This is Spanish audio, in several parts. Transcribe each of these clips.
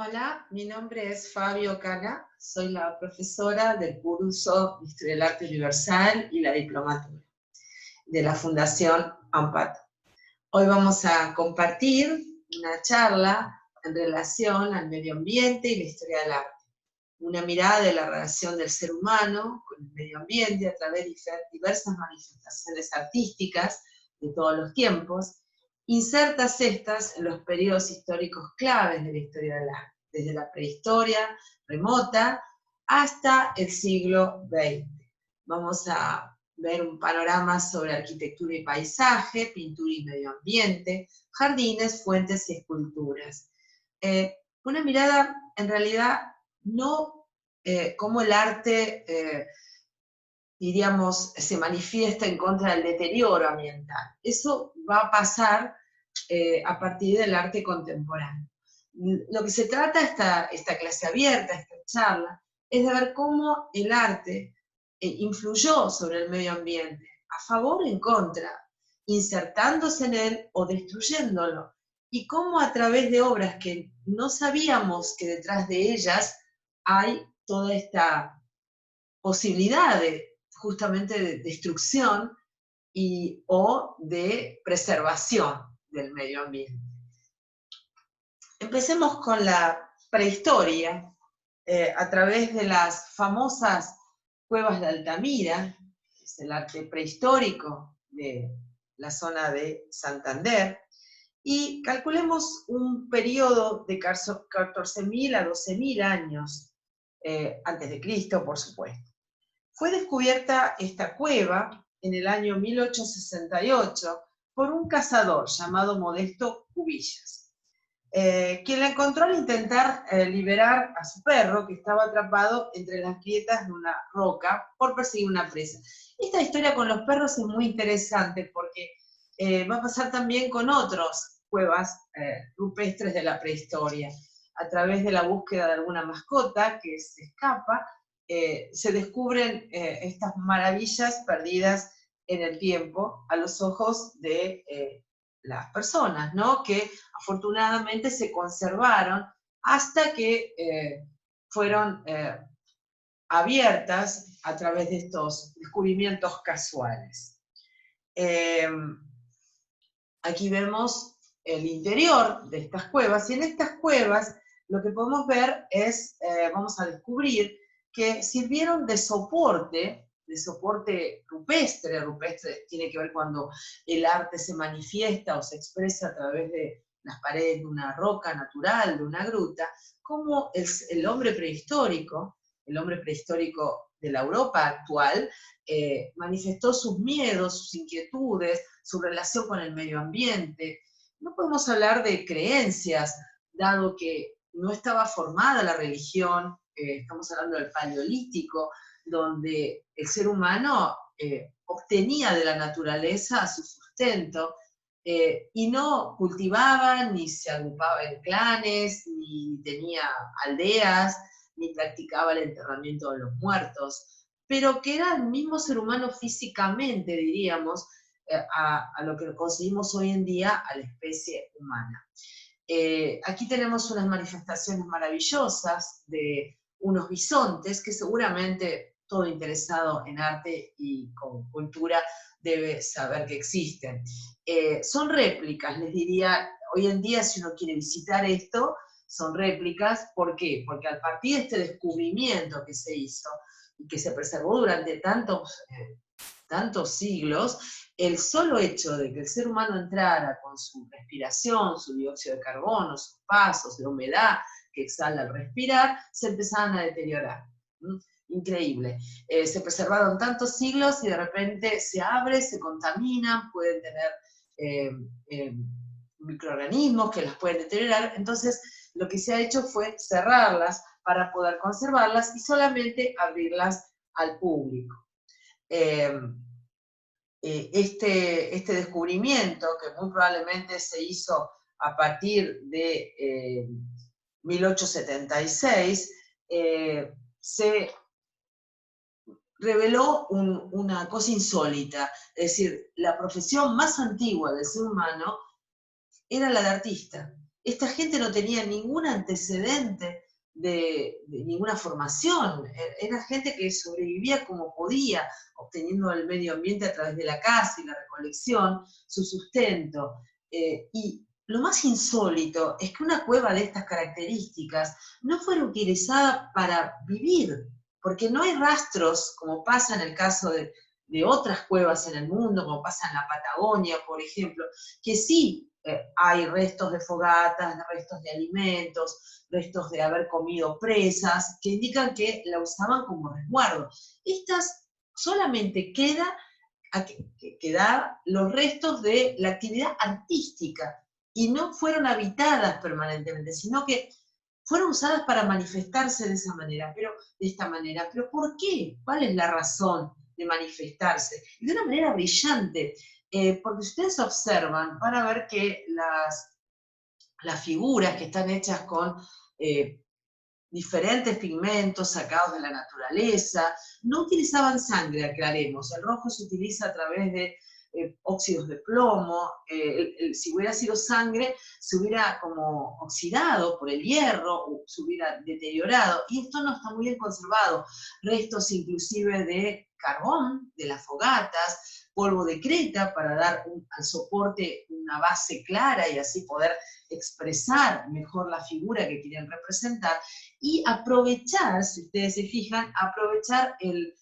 Hola, mi nombre es Fabio Cana, soy la profesora del curso de Historia del Arte Universal y la diplomatura de la Fundación Ampato. Hoy vamos a compartir una charla en relación al medio ambiente y la historia del arte. Una mirada de la relación del ser humano con el medio ambiente a través de diversas manifestaciones artísticas de todos los tiempos, insertas estas en los periodos históricos claves de la historia del arte, desde la prehistoria remota hasta el siglo XX. Vamos a ver un panorama sobre arquitectura y paisaje, pintura y medio ambiente, jardines, fuentes y esculturas. Una mirada en realidad no cómo el arte, diríamos, se manifiesta en contra del deterioro ambiental. Eso va a pasar a partir del arte contemporáneo. Lo que se trata esta clase abierta, esta charla, es de ver cómo el arte influyó sobre el medio ambiente, a favor o en contra, insertándose en él o destruyéndolo, y cómo a través de obras que no sabíamos que detrás de ellas hay toda esta posibilidad de justamente de destrucción o de preservación del medio ambiente. Empecemos con la prehistoria, a través de las famosas cuevas de Altamira, que es el arte prehistórico de la zona de Santander, y calculemos un periodo de 14.000 a 12.000 años antes de Cristo, por supuesto. Fue descubierta esta cueva en el año 1868 por un cazador llamado Modesto Cubillas, quien la encontró al intentar liberar a su perro, que estaba atrapado entre las grietas de una roca por perseguir una presa. Esta historia con los perros es muy interesante porque va a pasar también con otras cuevas rupestres de la prehistoria. A través de la búsqueda de alguna mascota que se escapa, se descubren estas maravillas perdidas en el tiempo a los ojos de las personas, ¿no? Que afortunadamente se conservaron hasta que fueron abiertas a través de estos descubrimientos casuales. Aquí vemos el interior de estas cuevas, y en estas cuevas lo que podemos ver es, vamos a descubrir, que sirvieron de soporte rupestre. Rupestre tiene que ver cuando el arte se manifiesta o se expresa a través de las paredes de una roca natural, de una gruta, como el hombre prehistórico de la Europa actual, manifestó sus miedos, sus inquietudes, su relación con el medio ambiente. No podemos hablar de creencias, dado que no estaba formada la religión, estamos hablando del Paleolítico, donde el ser humano obtenía de la naturaleza su sustento, y no cultivaba, ni se agrupaba en clanes, ni tenía aldeas, ni practicaba el enterramiento de los muertos, pero que era el mismo ser humano físicamente, diríamos, a lo que conseguimos hoy en día a la especie humana. Aquí tenemos unas manifestaciones maravillosas de unos bisontes que seguramente todo interesado en arte y con cultura debe saber que existen. Son réplicas, les diría, hoy en día si uno quiere visitar esto, son réplicas. ¿Por qué? Porque a partir de este descubrimiento que se hizo y que se preservó durante tantos siglos, el solo hecho de que el ser humano entrara con su respiración, su dióxido de carbono, sus pasos, la humedad que exhala al respirar, se empezaban a deteriorar. Increíble. Se preservaron tantos siglos y de repente se abre, se contaminan, pueden tener microorganismos que las pueden deteriorar. Entonces, lo que se ha hecho fue cerrarlas para poder conservarlas y solamente abrirlas al público. Este descubrimiento, que muy probablemente se hizo a partir de 1876, se reveló una cosa insólita. Es decir, la profesión más antigua del ser humano era la de artista. esta gente no tenía ningún antecedente de ninguna formación, era gente que sobrevivía como podía, obteniendo el medio ambiente a través de la caza y la recolección, su sustento. Y lo más insólito es que una cueva de estas características no fuera utilizada para vivir, porque no hay rastros, como pasa en el caso de otras cuevas en el mundo, como pasa en la Patagonia, por ejemplo, que sí hay restos de fogatas, restos de alimentos, restos de haber comido presas, que indican que la usaban como resguardo. Estas solamente quedar los restos de la actividad artística y no fueron habitadas permanentemente, sino que fueron usadas para manifestarse de esa manera, pero de esta manera. ¿Pero por qué? ¿Cuál es la razón de manifestarse? Y de una manera brillante, porque si ustedes observan, van a ver que las figuras que están hechas con diferentes pigmentos sacados de la naturaleza, no utilizaban sangre, aclaremos, el rojo se utiliza a través de óxidos de plomo, si hubiera sido sangre, se hubiera como oxidado por el hierro, o se hubiera deteriorado, y esto no está muy bien conservado, restos inclusive de carbón, de las fogatas, polvo de creta para dar al soporte una base clara y así poder expresar mejor la figura que quieren representar, y aprovechar, si ustedes se fijan, aprovechar el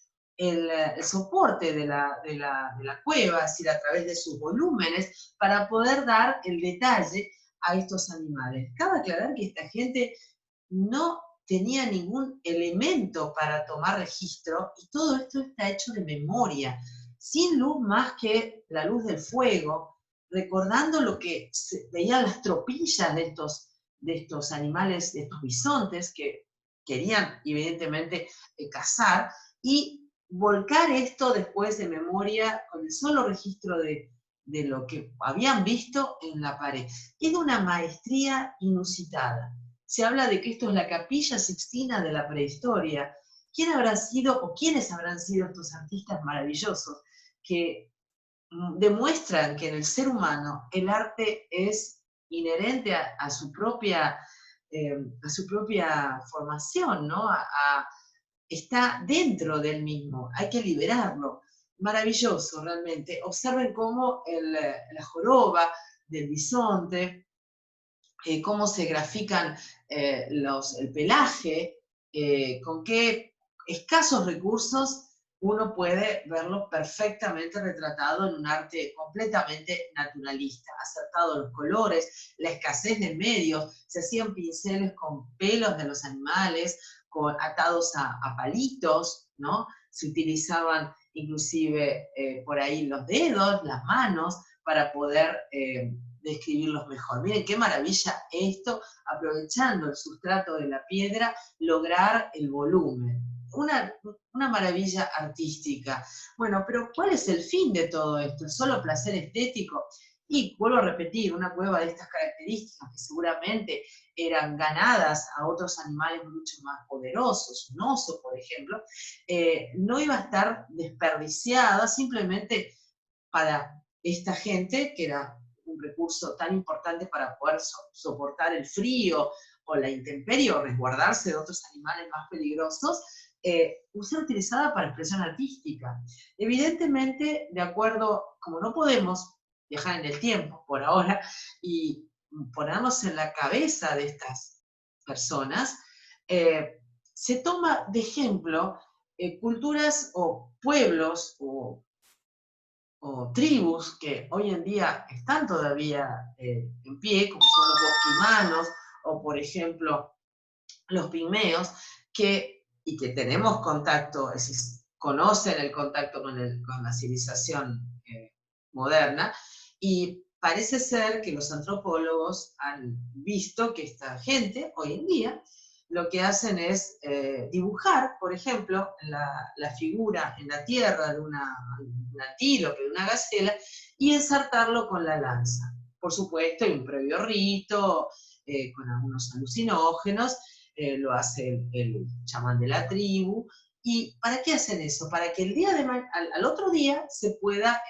soporte de la cueva, es decir, a través de sus volúmenes, para poder dar el detalle a estos animales. Cabe aclarar que esta gente no tenía ningún elemento para tomar registro, y todo esto está hecho de memoria, sin luz más que la luz del fuego, recordando lo que veían las tropillas de estos animales, de estos bisontes, que querían evidentemente cazar, y volcar esto después de memoria con el solo registro de lo que habían visto en la pared. Es de una maestría inusitada. Se habla de que esto es la Capilla Sixtina de la prehistoria. ¿Quién habrá sido o quiénes habrán sido estos artistas maravillosos que demuestran que en el ser humano el arte es inherente a su propia formación, ¿no? Está dentro del mismo, hay que liberarlo. Maravilloso, realmente. Observen cómo la joroba del bisonte, cómo se grafican el pelaje, con qué escasos recursos uno puede verlo perfectamente retratado en un arte completamente naturalista, acertado los colores, la escasez de medios, se hacían pinceles con pelos de los animales, atados a palitos, ¿no? Se utilizaban inclusive por ahí los dedos, las manos, para poder describirlos mejor. Miren qué maravilla esto, aprovechando el sustrato de la piedra, lograr el volumen. Una maravilla artística. Bueno, pero ¿cuál es el fin de todo esto? ¿Es solo placer estético? Y vuelvo a repetir, una cueva de estas características que seguramente eran ganadas a otros animales mucho más poderosos, un oso, por ejemplo, no iba a estar desperdiciada simplemente para esta gente, que era un recurso tan importante para poder soportar el frío o la intemperie o resguardarse de otros animales más peligrosos, ser utilizada para expresión artística. Evidentemente, de acuerdo, como no podemos viajar en el tiempo por ahora y ponernos en la cabeza de estas personas, se toma de ejemplo culturas o pueblos o tribus que hoy en día están todavía en pie, como son los bosquimanos, o por ejemplo los pigmeos, y que tenemos contacto, es decir, conocen el contacto con la civilización moderna, y parece ser que los antropólogos han visto que esta gente, hoy en día, lo que hacen es dibujar, por ejemplo, la figura en la tierra de un antílope, de una gacela, y ensartarlo con la lanza. Por supuesto, hay un previo rito, con algunos alucinógenos, lo hace el chamán de la tribu, ¿Y para qué hacen eso? Para que el día de al otro día se pueda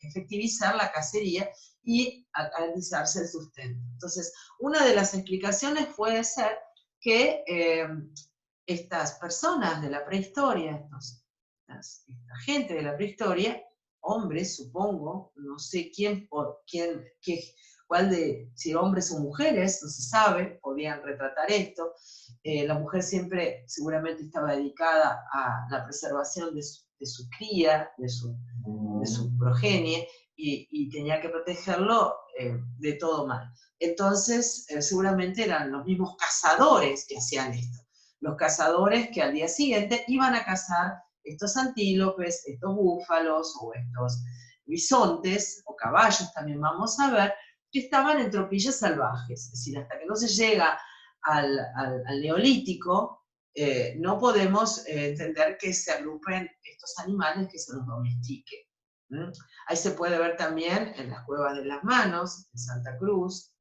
efectivizar la cacería y garantizarse el sustento. Entonces, una de las explicaciones puede ser que estas personas de la prehistoria, esta gente de la prehistoria, hombres, supongo, no sé cuál si hombres o mujeres, no se sabe, podían retratar esto. La mujer siempre seguramente estaba dedicada a la preservación de su cría, de su progenie, y tenía que protegerlo de todo mal. Entonces, seguramente eran los mismos cazadores que hacían esto. Los cazadores que al día siguiente iban a cazar estos antílopes, estos búfalos o estos bisontes o caballos, también vamos a ver, que estaban en tropillas salvajes. Es decir, hasta que no se llega al neolítico, no podemos entender que se agrupen estos animales, que se los domestiquen. Ahí se puede ver también en las Cuevas de las Manos, en Santa Cruz,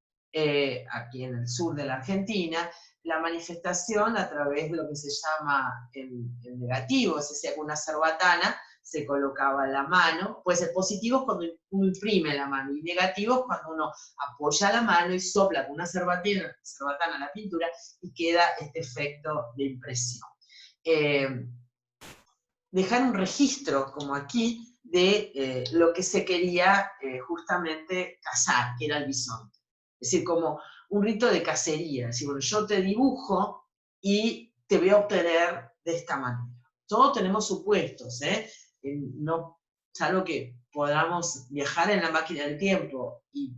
aquí en el sur de la Argentina, la manifestación a través de lo que se llama el negativo, es decir, con una cerbatana se colocaba la mano, puede ser positivo cuando uno imprime la mano, y negativo cuando uno apoya la mano y sopla con una cerbatana la pintura y queda este efecto de impresión. Dejar un registro, como aquí, de lo que se quería justamente cazar, que era el bisonte. Es decir, como un rito de cacería. Es decir, bueno, yo te dibujo y te voy a obtener de esta manera. Todos tenemos supuestos, no, salvo que podamos viajar en la máquina del tiempo y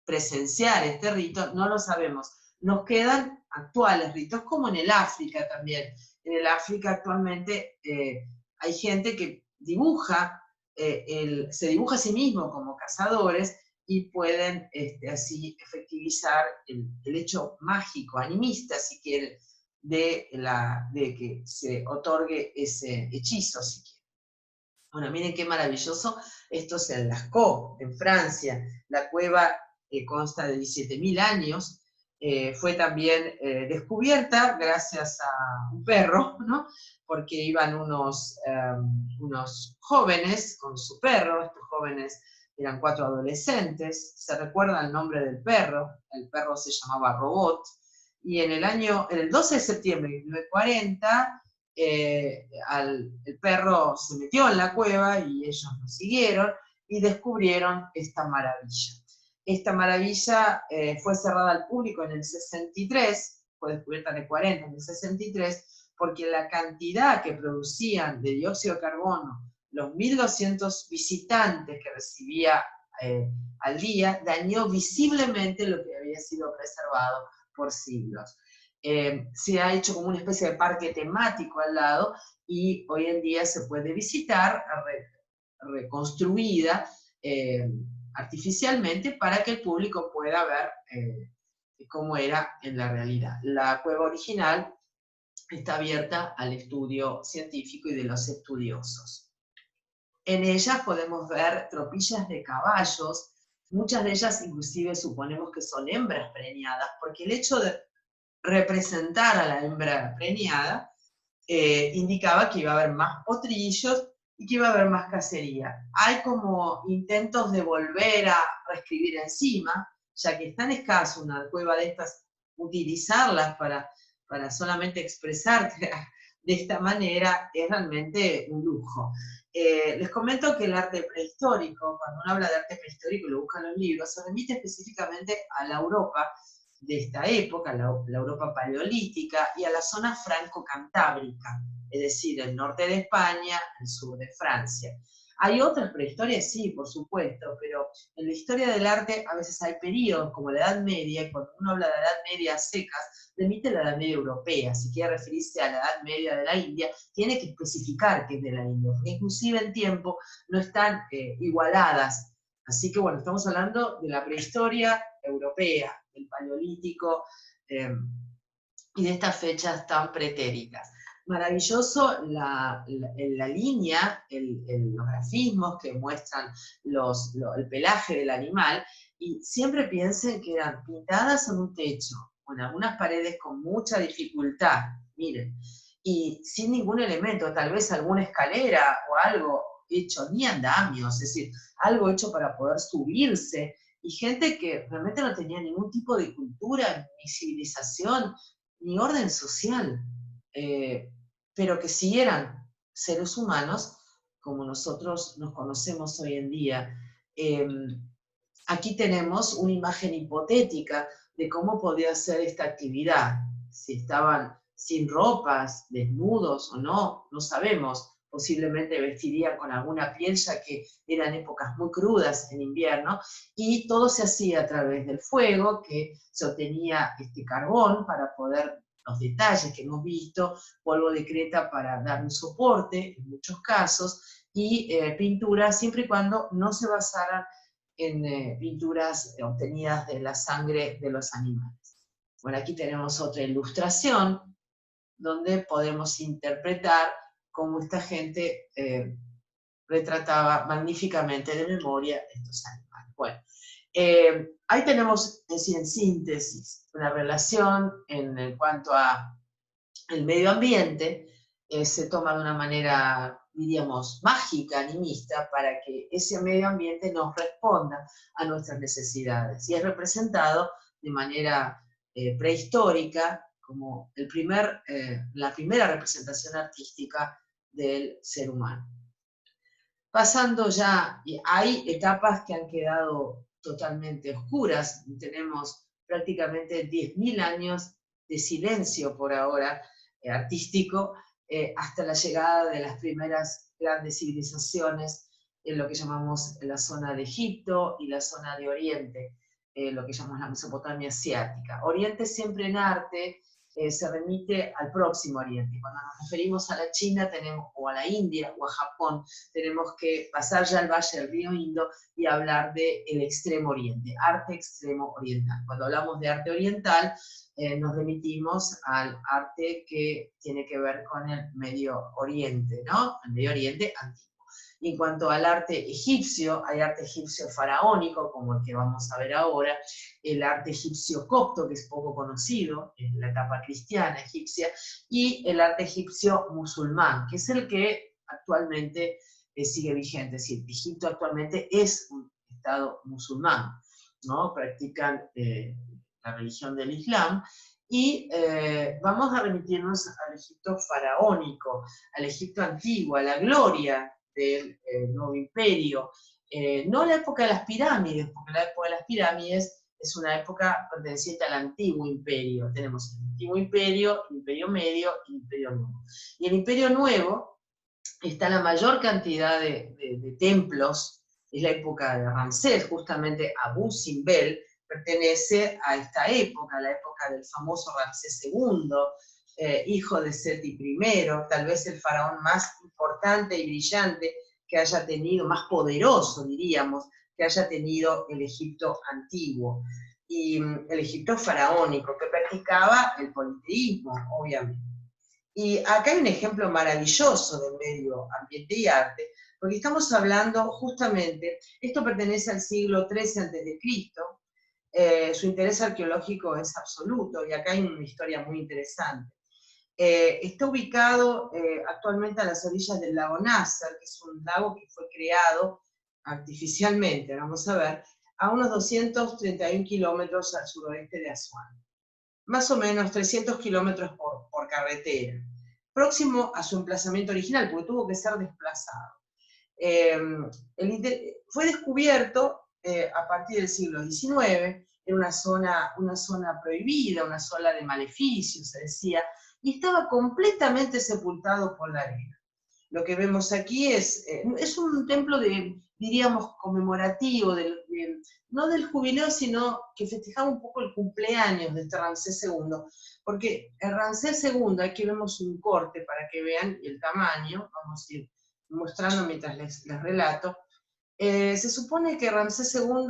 presenciar este rito, no lo sabemos. Nos quedan actuales ritos, como en el África también. En el África actualmente hay gente que dibuja, se dibuja a sí mismo como cazadores y pueden así efectivizar el hecho mágico, animista, si quieren, de que se otorgue ese hechizo, si quieren. Bueno, miren qué maravilloso. Esto es en Lascaux, en Francia. La cueva consta de 17.000 años. Fue también descubierta gracias a un perro, ¿no? Porque iban unos jóvenes con su perro. Estos jóvenes eran 4 adolescentes. Se recuerda el nombre del perro. El perro se llamaba Robot. Y en el 12 de septiembre de 1940, el perro se metió en la cueva y ellos lo siguieron y descubrieron esta maravilla. Esta maravilla fue cerrada al público en el 63, fue descubierta en el 40, en el 63, porque la cantidad que producían de dióxido de carbono, los 1.200 visitantes que recibía al día, dañó visiblemente lo que había sido preservado por siglos. Se ha hecho como una especie de parque temático al lado y hoy en día se puede visitar reconstruida artificialmente para que el público pueda ver cómo era en la realidad. La cueva original está abierta al estudio científico y de los estudiosos. En ella podemos ver tropillas de caballos, muchas de ellas inclusive suponemos que son hembras preñadas, porque el hecho de representar a la hembra preñada indicaba que iba a haber más potrillos y que iba a haber más cacería. Hay como intentos de volver a reescribir encima, ya que es tan escaso una cueva de estas, utilizarlas para solamente expresarte de esta manera es realmente un lujo. Les comento que el arte prehistórico, cuando uno habla de arte prehistórico y lo busca en los libros, se remite específicamente a la Europa de esta época, la Europa paleolítica, y a la zona franco-cantábrica, es decir, el norte de España, el sur de Francia. Hay otras prehistorias, sí, por supuesto, pero en la historia del arte a veces hay periodos como la Edad Media, y cuando uno habla de la Edad Media secas, remite a la Edad Media europea. Si quiere referirse a la Edad Media de la India, tiene que especificar que es de la India, porque inclusive en tiempo no están igualadas. Así que bueno, estamos hablando de la prehistoria europea, del paleolítico, y de estas fechas tan pretéritas. Maravilloso la línea, los grafismos que muestran el pelaje del animal, y siempre piensen que eran pintadas en un techo, o en algunas paredes con mucha dificultad, miren, y sin ningún elemento, tal vez alguna escalera o algo hecho, ni andamios, es decir, algo hecho para poder subirse, y gente que realmente no tenía ningún tipo de cultura, ni civilización, ni orden social, pero que sí eran seres humanos como nosotros nos conocemos hoy en día. Eh, Aquí tenemos una imagen hipotética de cómo podía ser esta actividad. Si estaban sin ropas, desnudos o no, no sabemos. Posiblemente vestirían con alguna piel, ya que eran épocas muy crudas en invierno, y todo se hacía a través del fuego, que se obtenía este carbón para poder, los detalles que hemos visto, polvo de creta para dar un soporte en muchos casos, y pintura siempre y cuando no se basaran en pinturas obtenidas de la sangre de los animales. Bueno, aquí tenemos otra ilustración donde podemos interpretar cómo esta gente retrataba magníficamente de memoria estos animales. Bueno, ahí tenemos, es decir, en síntesis, una relación en cuanto a el medio ambiente, se toma de una manera, diríamos, mágica, animista, para que ese medio ambiente nos responda a nuestras necesidades. Y es representado de manera prehistórica como la primera representación artística del ser humano. Pasando ya, hay etapas que han quedado totalmente oscuras, tenemos prácticamente 10.000 años de silencio por ahora, artístico, hasta la llegada de las primeras grandes civilizaciones en lo que llamamos la zona de Egipto y la zona de Oriente, lo que llamamos la Mesopotamia asiática. Oriente siempre en arte se remite al próximo Oriente. Cuando nos referimos a la China tenemos, o a la India o a Japón, tenemos que pasar ya al valle del río Indo y hablar del extremo oriente, arte extremo oriental. Cuando hablamos de arte oriental, nos remitimos al arte que tiene que ver con el Medio Oriente, ¿no? El Medio Oriente antiguo. Y en cuanto al arte egipcio, hay arte egipcio faraónico, como el que vamos a ver ahora, el arte egipcio copto, que es poco conocido, en la etapa cristiana egipcia, y el arte egipcio musulmán, que es el que actualmente sigue vigente. Es decir, Egipto actualmente es un estado musulmán, ¿no? Practican la religión del Islam, y vamos a remitirnos al Egipto faraónico, al Egipto antiguo, a la gloria del nuevo imperio, no la época de las pirámides, porque la época de las pirámides es una época perteneciente al antiguo imperio. Tenemos el antiguo imperio, el imperio medio y el imperio nuevo. Y el imperio nuevo está la mayor cantidad de templos, es la época de Ramsés, justamente Abu Simbel pertenece a esta época, la época del famoso Ramsés II, hijo de Seti I, tal vez el faraón más importante y brillante que haya tenido, más poderoso diríamos, que haya tenido el Egipto antiguo. Y el Egipto faraónico, que practicaba el politeísmo, obviamente. Y acá hay un ejemplo maravilloso del medio ambiente y arte, porque estamos hablando justamente, esto pertenece al siglo XIII a.C., su interés arqueológico es absoluto, y acá hay una historia muy interesante. Está ubicado actualmente a las orillas del lago Nasser, que es un lago que fue creado artificialmente, vamos a ver, a unos 231 kilómetros al suroeste de Asuán. Más o menos 300 kilómetros por carretera, próximo a su emplazamiento original, porque tuvo que ser desplazado. Fue descubierto a partir del siglo XIX, en una zona prohibida, una zona de maleficios, se decía, y estaba completamente sepultado por la arena. Lo que vemos aquí es un templo diríamos, conmemorativo, no del jubileo, sino que festejaba un poco el cumpleaños de este Ramsés II, porque el Ramsés II, aquí vemos un corte para que vean el tamaño, vamos a ir mostrando mientras les relato. Se supone que Ramsés II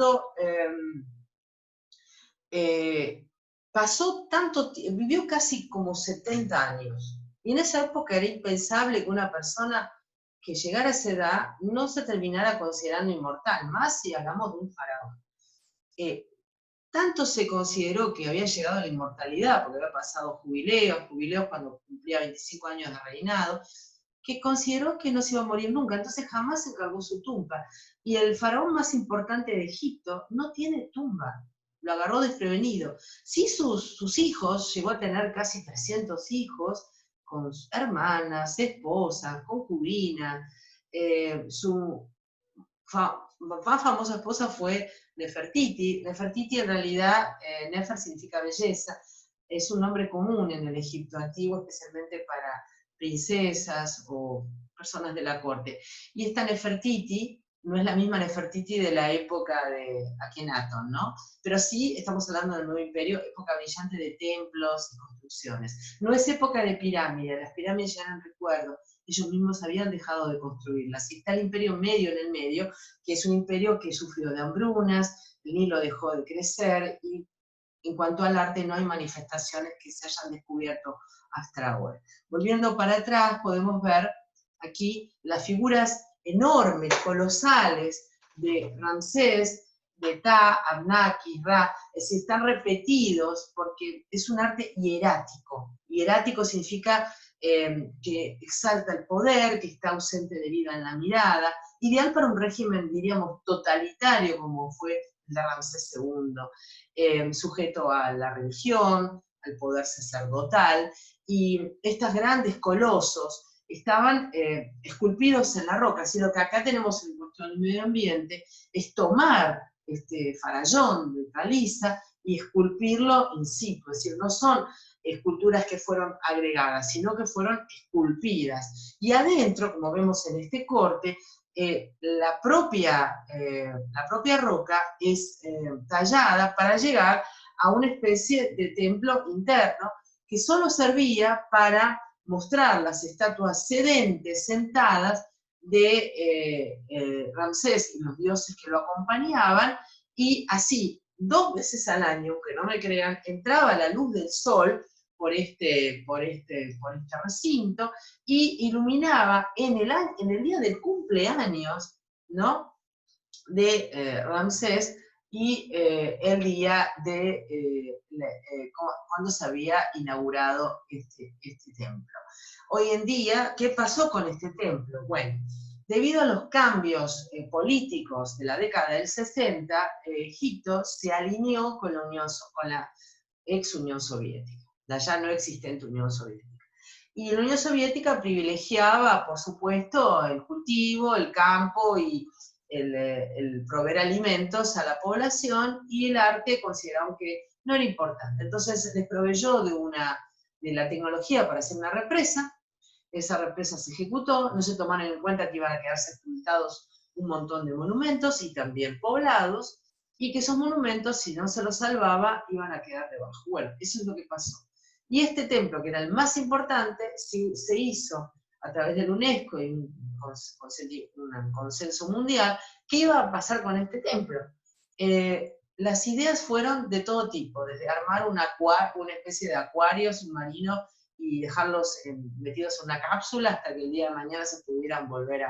vivió casi como 70 años. Y en esa época era impensable que una persona que llegara a esa edad no se terminara considerando inmortal, más si hablamos de un faraón. tanto se consideró que había llegado a la inmortalidad, porque había pasado jubileos cuando cumplía 25 años de reinado, que consideró que no se iba a morir nunca, entonces jamás se encargó su tumba. Y el faraón más importante de Egipto no tiene tumba, lo agarró desprevenido. Sí, sus hijos, llegó a tener casi 300 hijos, con hermanas, esposas, concubinas. Su más famosa esposa fue Nefertiti. Nefertiti en realidad, Nefer significa belleza, es un nombre común en el Egipto antiguo, especialmente para princesas o personas de la corte. Y esta Nefertiti no es la misma Nefertiti de la época de Akenatón, ¿no? Pero sí estamos hablando del Nuevo Imperio, época brillante de templos y construcciones. No es época de pirámides, las pirámides ya eran recuerdo, ellos mismos habían dejado de construirlas. Y está el imperio medio en el medio, que es un imperio que sufrió de hambrunas, el Nilo dejó de crecer, y en cuanto al arte no hay manifestaciones que se hayan descubierto hasta ahora. Volviendo para atrás, podemos ver aquí las figuras enormes, colosales, de Ramsés, de Ta, Abnaki, Ra, es decir, están repetidos porque es un arte hierático. Hierático significa que exalta el poder, que está ausente de vida en la mirada, ideal para un régimen, diríamos, totalitario como fue el de Ramsés II, sujeto a la religión, al poder sacerdotal, y estos grandes colosos estaban esculpidos en la roca. Así lo que acá tenemos en cuestión del medio ambiente es tomar este farallón de caliza y esculpirlo in situ, es decir, no son esculturas que fueron agregadas, sino que fueron esculpidas. Y adentro, como vemos en este corte, la propia roca es tallada para llegar a una especie de templo interno que solo servía para mostrar las estatuas sedentes, sentadas, de Ramsés y los dioses que lo acompañaban, y así, 2 veces al año, aunque no me crean, entraba la luz del sol por este recinto y iluminaba en el día del cumpleaños, ¿no?, de Ramsés, y el día de cuando se había inaugurado este templo. Hoy en día, ¿qué pasó con este templo? Bueno, debido a los cambios políticos de la década del 60, Egipto se alineó con la ex Unión Soviética, la ya no existente Unión Soviética. Y la Unión Soviética privilegiaba, por supuesto, el cultivo, el campo y el proveer alimentos a la población, y el arte consideraban que no era importante. Entonces les proveyó de la tecnología para hacer una represa. Esa represa se ejecutó, no se tomaron en cuenta que iban a quedar sepultados un montón de monumentos y también poblados, y que esos monumentos, si no se los salvaba, iban a quedar debajo. Bueno, eso es lo que pasó. Y este templo, que era el más importante, se hizo a través del UNESCO y un consenso mundial. ¿Qué iba a pasar con este templo? Las ideas fueron de todo tipo, desde armar una especie de acuario submarino y dejarlos metidos en una cápsula hasta que el día de mañana se pudieran volver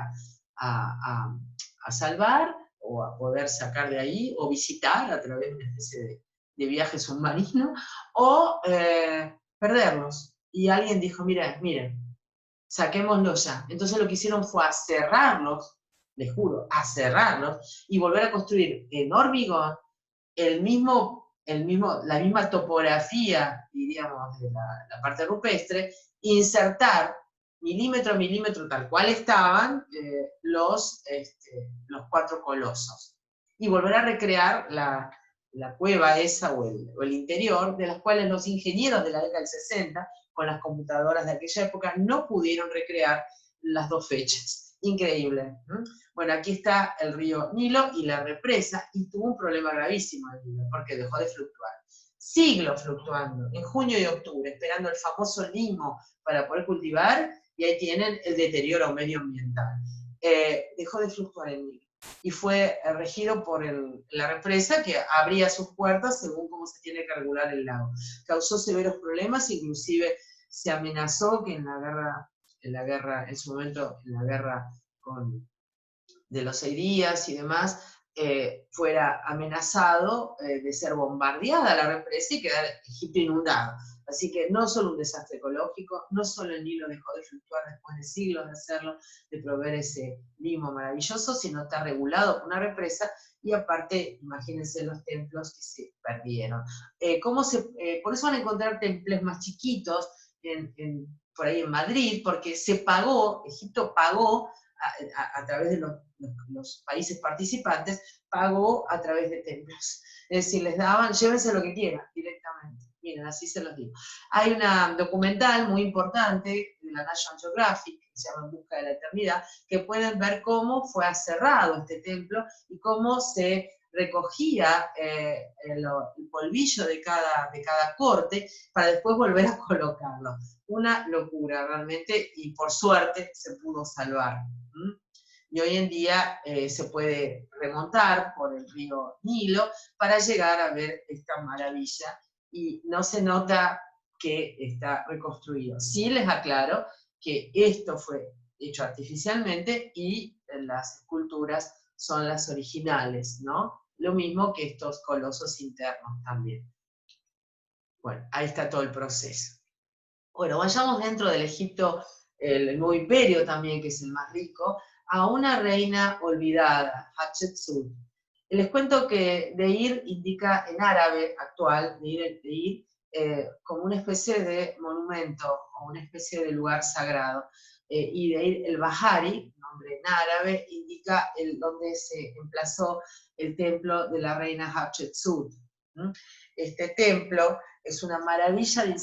a salvar, o a poder sacar de ahí, o visitar a través de una especie de viaje submarino, o perderlos. Y alguien dijo, miren, saquémoslos ya. Entonces lo que hicieron fue a cerrarlos, les juro, a cerrarlos, y volver a construir en hormigón la misma topografía, diríamos, de la parte rupestre, insertar milímetro a milímetro, tal cual estaban, los 4 colosos. Y volver a recrear la cueva esa o el interior, de las cuales los ingenieros de la década del 60, con las computadoras de aquella época, no pudieron recrear las 2 fechas. Increíble. Bueno, aquí está el río Nilo y la represa, y tuvo un problema gravísimo el Nilo, porque dejó de fluctuar. Siglos fluctuando, en junio y octubre, esperando el famoso limo para poder cultivar, y ahí tienen el deterioro medioambiental. Dejó de fluctuar el Nilo, y fue regido por la represa, que abría sus puertas según cómo se tiene que regular el lago. Causó severos problemas, inclusive se amenazó que en su momento, en la guerra de los 6 días y demás, fuera amenazado de ser bombardeada la represa y quedar Egipto inundado. Así que no solo un desastre ecológico, no solo el Nilo dejó de fluctuar después de siglos de hacerlo, de proveer ese limo maravilloso, sino está regulado por una represa y aparte, imagínense los templos que se perdieron. Por eso van a encontrar templos más chiquitos por ahí en Madrid, porque se pagó, Egipto pagó a través de los países participantes, pagó a través de templos. Es decir, les daban, llévense lo que quieran directamente. Miren, así se los digo. Hay una documental muy importante de la National Geographic, que se llama En busca de la eternidad, que pueden ver cómo fue aserrado este templo y cómo se recogía el polvillo de cada corte para después volver a colocarlo. Una locura realmente, y por suerte se pudo salvar. Y hoy en día se puede remontar por el río Nilo para llegar a ver esta maravilla y no se nota que está reconstruido. Sí les aclaro que esto fue hecho artificialmente y las esculturas son las originales, ¿no? Lo mismo que estos colosos internos también. Bueno, ahí está todo el proceso. Bueno, vayamos dentro del Egipto, el nuevo imperio también, que es el más rico, a una reina olvidada, Hatshepsut. Les cuento que Deir indica en árabe actual, Deir, como una especie de monumento o una especie de lugar sagrado. Y Deir el Bahari, nombre en árabe, indica donde se emplazó el templo de la reina Hatshepsut. Este templo es una maravilla de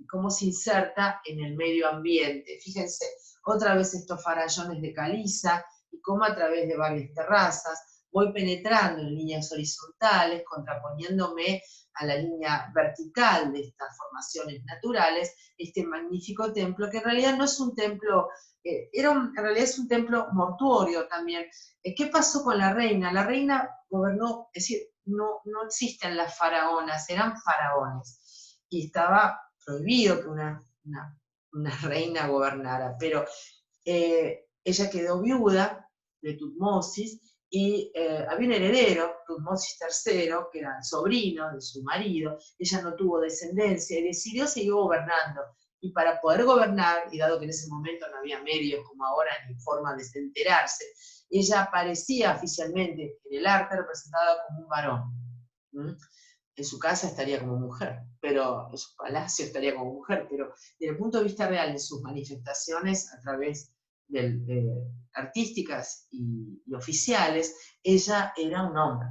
cómo se inserta en el medio ambiente. Fíjense, otra vez estos farallones de caliza y cómo a través de varias terrazas voy penetrando en líneas horizontales, contraponiéndome a la línea vertical de estas formaciones naturales, este magnífico templo, que en realidad no es un templo, en realidad es un templo mortuorio también. ¿Qué pasó con la reina? La reina gobernó, es decir, no existen las faraonas, eran faraones, y estaba prohibido que una reina gobernara, pero ella quedó viuda de Tutmosis y había un heredero, Tutmosis III, que era el sobrino de su marido. Ella no tuvo descendencia y decidió seguir gobernando. Y para poder gobernar, y dado que en ese momento no había medios como ahora ni forma de enterarse, ella aparecía oficialmente en el arte representada como un varón. En su casa estaría como mujer, pero en su palacio estaría como mujer, pero desde el punto de vista real, en sus manifestaciones a través artísticas y oficiales, ella era un hombre.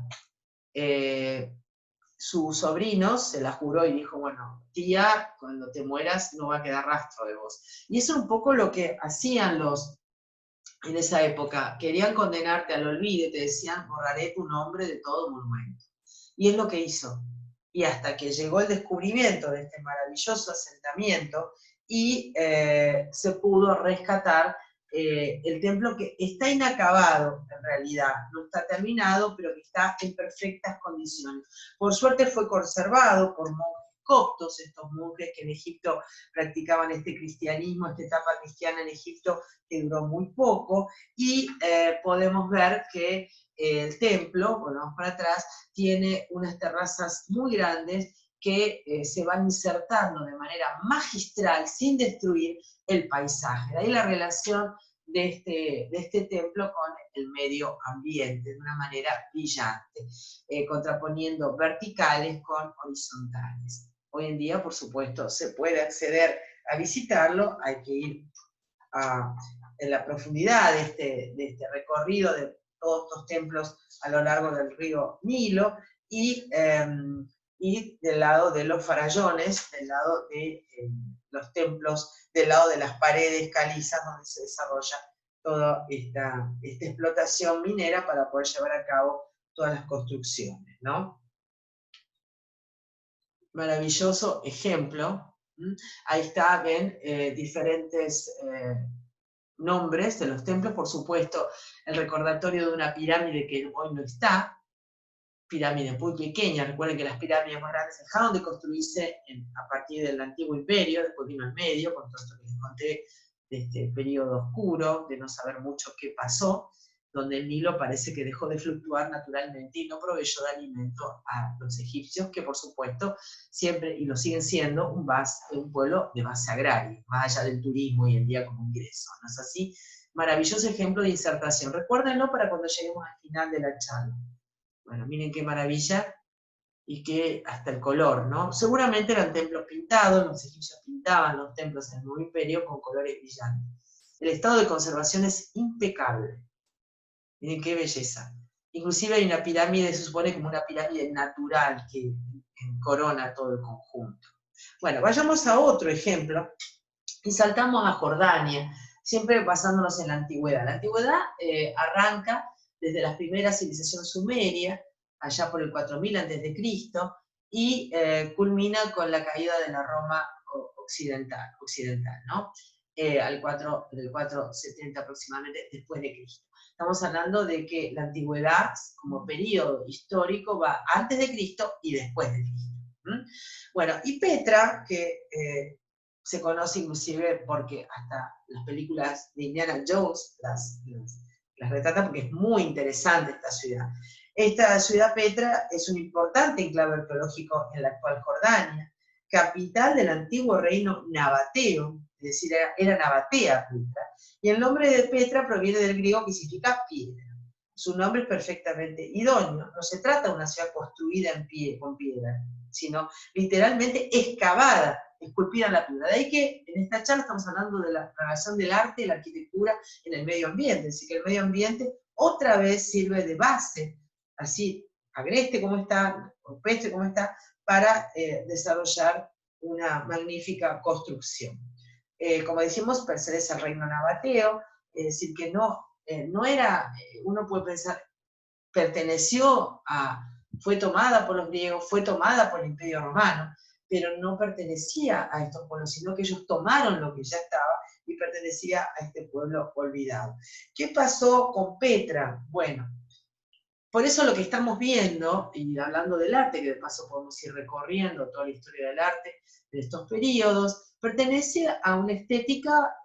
Su sobrino se la juró y dijo, bueno, tía, cuando te mueras no va a quedar rastro de vos. Y eso es un poco lo que hacían en esa época. Querían condenarte al olvido, te decían, borraré tu nombre de todo monumento. Y es lo que hizo. Y hasta que llegó el descubrimiento de este maravilloso asentamiento y se pudo rescatar el templo, que está inacabado en realidad, no está terminado, pero que está en perfectas condiciones. Por suerte fue conservado por monjes coptos, estos monjes que en Egipto practicaban este cristianismo, esta etapa cristiana en Egipto que duró muy poco, y podemos ver que el templo, volvamos para atrás, tiene unas terrazas muy grandes que se van insertando de manera magistral, sin destruir el paisaje. De ahí la relación de este templo con el medio ambiente, de una manera brillante, contraponiendo verticales con horizontales. Hoy en día, por supuesto, se puede acceder a visitarlo, hay que ir en la profundidad de este recorrido de todos estos templos a lo largo del río Nilo, y del lado de los farallones, del lado de los templos, del lado de las paredes calizas donde se desarrolla toda esta explotación minera para poder llevar a cabo todas las construcciones, ¿no? Maravilloso ejemplo. Ahí está, ven, diferentes nombres de los templos, por supuesto, el recordatorio de una pirámide que hoy no está, pirámide muy pequeña. Recuerden que las pirámides más grandes dejaron de construirse a partir del antiguo imperio, después vino el medio, con todo esto que les conté de este periodo oscuro, de no saber mucho qué pasó, donde el Nilo parece que dejó de fluctuar naturalmente y no proveyó de alimento a los egipcios, que por supuesto siempre, y lo siguen siendo, un pueblo de base agraria, más allá del turismo hoy en día como ingreso, ¿no es así? Maravilloso ejemplo de insertación. Recuérdenlo para cuando lleguemos al final de la charla. Bueno, miren qué maravilla, y que hasta el color, ¿no? Seguramente eran templos pintados, los egipcios pintaban los templos en el Nuevo Imperio con colores brillantes. El estado de conservación es impecable. Miren qué belleza. Inclusive hay una pirámide, se supone como una pirámide natural que corona todo el conjunto. Bueno, vayamos a otro ejemplo y saltamos a Jordania, siempre basándonos en la antigüedad. La antigüedad arranca desde la primera civilización sumeria, allá por el 4000 a.C., y culmina con la caída de la Roma occidental, ¿no? Del 470 aproximadamente después de Cristo. Estamos hablando de que la antigüedad como periodo histórico va antes de Cristo y después de Cristo. Bueno, y Petra, que se conoce inclusive porque hasta las películas de Indiana Jones las retratan porque es muy interesante esta ciudad. Esta ciudad Petra es un importante enclave arqueológico en la actual Jordania, capital del antiguo reino nabateo, es decir, era Nabatea Petra, y el nombre de Petra proviene del griego que significa piedra. Su nombre es perfectamente idóneo, no se trata de una ciudad construida con piedra, sino literalmente excavada, esculpida en la piedra. De ahí que en esta charla estamos hablando de la relación del arte y la arquitectura en el medio ambiente, así que el medio ambiente otra vez sirve de base, así agreste como está, rupestre como está, para desarrollar una magnífica construcción. Como dijimos, pertenece al reino nabateo, es decir, que no era, uno puede pensar, fue tomada por los griegos, fue tomada por el Imperio Romano, pero no pertenecía a estos pueblos, sino que ellos tomaron lo que ya estaba y pertenecía a este pueblo olvidado. ¿Qué pasó con Petra? Bueno, por eso lo que estamos viendo, y hablando del arte, que de paso podemos ir recorriendo toda la historia del arte de estos periodos, pertenece a una estética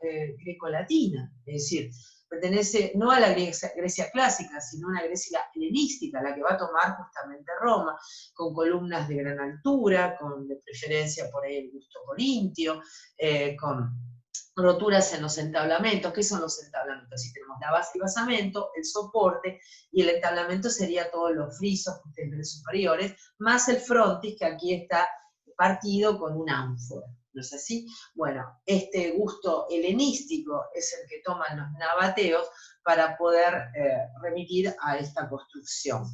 grecolatina, es decir, pertenece no a la Grecia clásica, sino a una Grecia helenística, la que va a tomar justamente Roma, con columnas de gran altura, con de preferencia por ahí el gusto corintio, con roturas en los entablamentos. ¿Qué son los entablamentos? Si tenemos la base y basamento, el soporte, y el entablamento sería todos los frisos que ustedes ven superiores, más el frontis, que aquí está partido con un ánfora. ¿No es así? Bueno, este gusto helenístico es el que toman los nabateos para poder remitir a esta construcción.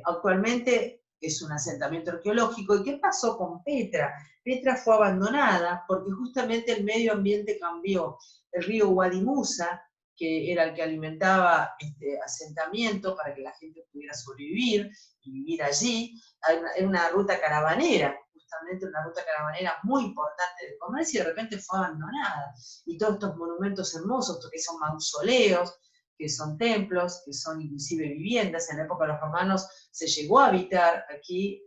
Actualmente es un asentamiento arqueológico. ¿Y qué pasó con Petra? Petra fue abandonada porque justamente el medio ambiente cambió. El río Wadi Musa, que era el que alimentaba este asentamiento para que la gente pudiera sobrevivir y vivir allí, era una ruta caravanera, justamente una ruta caravanera muy importante de comercio, y de repente fue abandonada. Y todos estos monumentos hermosos, que son mausoleos, que son templos, que son inclusive viviendas, en la época de los romanos se llegó a habitar aquí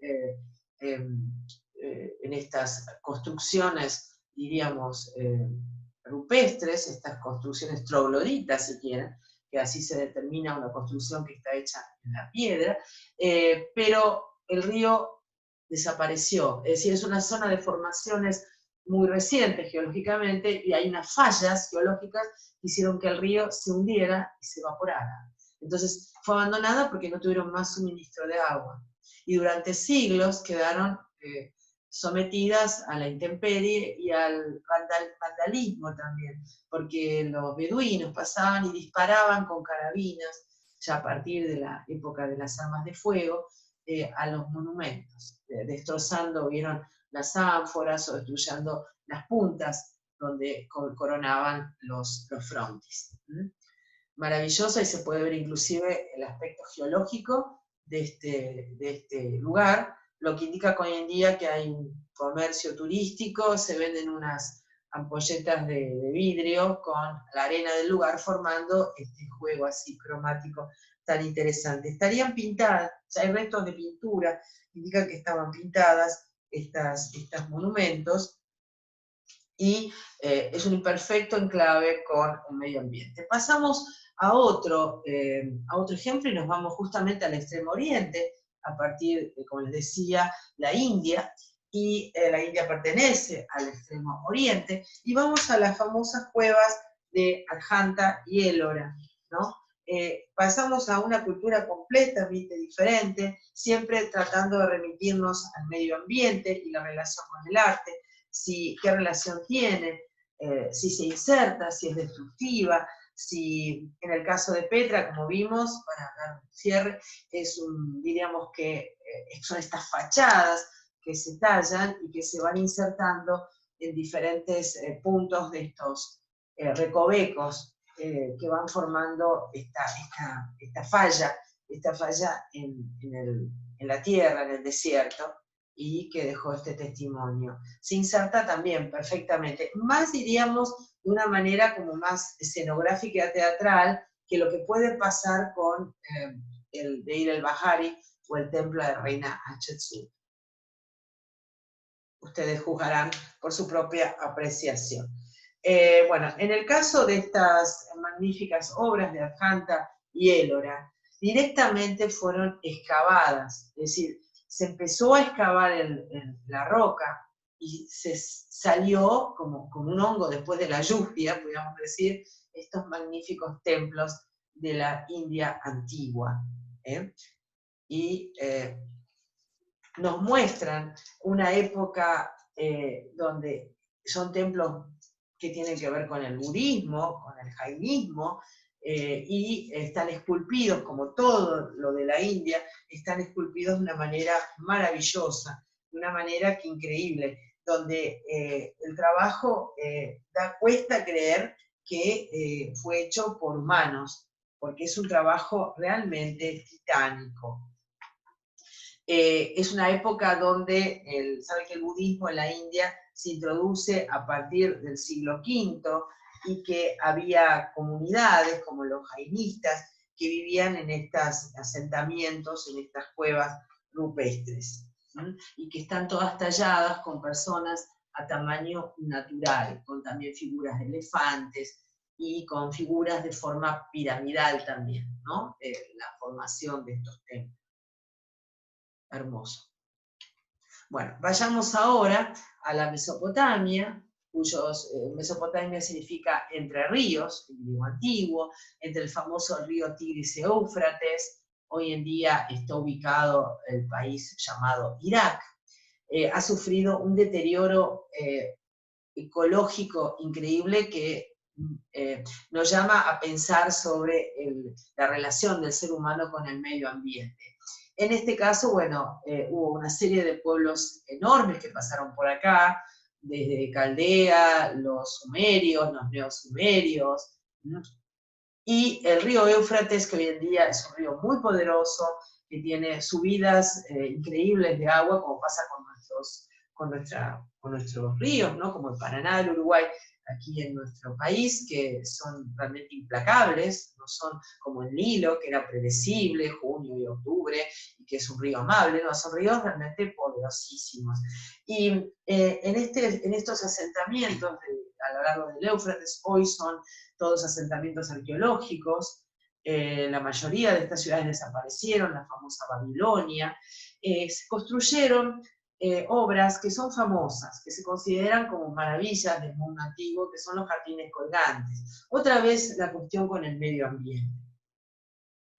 en estas construcciones, diríamos, rupestres, estas construcciones trogloditas, si quieren, que así se determina una construcción que está hecha en la piedra, pero el río desapareció, es decir, es una zona de formaciones muy recientes geológicamente, y hay unas fallas geológicas que hicieron que el río se hundiera y se evaporara. Entonces fue abandonada porque no tuvieron más suministro de agua. Y durante siglos quedaron sometidas a la intemperie y al vandalismo también, porque los beduinos pasaban y disparaban con carabinas, ya a partir de la época de las armas de fuego, a los monumentos, destrozando, vieron, las ánforas o destruyendo las puntas donde coronaban los frontis. Maravilloso, y se puede ver inclusive el aspecto geológico de este lugar, lo que indica que hoy en día que hay un comercio turístico, se venden unas ampolletas de vidrio con la arena del lugar formando este juego así cromático tan interesante. Estarían pintadas, ya hay restos de pintura, indica que estaban pintadas estos monumentos, y es un imperfecto enclave con el medio ambiente. Pasamos a otro ejemplo y nos vamos justamente al Extremo Oriente, a partir de, como les decía, la India, y la India pertenece al Extremo Oriente, y vamos a las famosas cuevas de Ajanta y Ellora, ¿no? Pasamos a una cultura completamente diferente, siempre tratando de remitirnos al medio ambiente y la relación con el arte, qué relación tiene, si se inserta, si es destructiva, si en el caso de Petra, como vimos, para dar un cierre, diríamos que son estas fachadas que se tallan y que se van insertando en diferentes puntos de estos recovecos que van formando esta falla en la tierra, en el desierto, y que dejó este testimonio. Se inserta también perfectamente, más diríamos de una manera como más escenográfica teatral, que lo que puede pasar con el Deir el-Bahari o el templo de Reina Hatshepsut. Ustedes juzgarán por su propia apreciación. Bueno, en el caso de estas magníficas obras de Ajanta y Ellora, directamente fueron excavadas, es decir, se empezó a excavar la roca y se salió como un hongo después de la lluvia, podríamos decir, estos magníficos templos de la India antigua. Y nos muestran una época donde son templos que tienen que ver con el budismo, con el jainismo, y están esculpidos, como todo lo de la India, están esculpidos de una manera maravillosa, de una manera que increíble, donde el trabajo cuesta creer que fue hecho por humanos, porque es un trabajo realmente titánico. Es una época donde, saben que el budismo en la India se introduce a partir del siglo V y que había comunidades como los jainistas que vivían en estos asentamientos, en estas cuevas rupestres, ¿sí? Y que están todas talladas con personas a tamaño natural, con también figuras de elefantes y con figuras de forma piramidal también, ¿no? La formación de estos templos. Hermoso. Bueno, vayamos ahora a la Mesopotamia, Mesopotamia significa entre ríos, el griego antiguo, entre el famoso río Tigris y Éufrates. Hoy en día está ubicado el país llamado Irak. Ha sufrido un deterioro ecológico increíble que nos llama a pensar sobre la relación del ser humano con el medio ambiente. En este caso, bueno, hubo una serie de pueblos enormes que pasaron por acá, desde Caldea, los sumerios, los neosumerios, y el río Éufrates, que hoy en día es un río muy poderoso, que tiene subidas increíbles de agua, como pasa con nuestros ríos, ¿no? Como el Paraná, el Uruguay, aquí en nuestro país, que son realmente implacables, no son como el Nilo, que era predecible, junio y octubre, y que es un río amable, no, son ríos realmente poderosísimos. Y en estos asentamientos a lo largo del Éufrates, hoy son todos asentamientos arqueológicos, la mayoría de estas ciudades desaparecieron, la famosa Babilonia, se construyeron obras que son famosas, que se consideran como maravillas del mundo antiguo, que son los jardines colgantes. Otra vez la cuestión con el medio ambiente.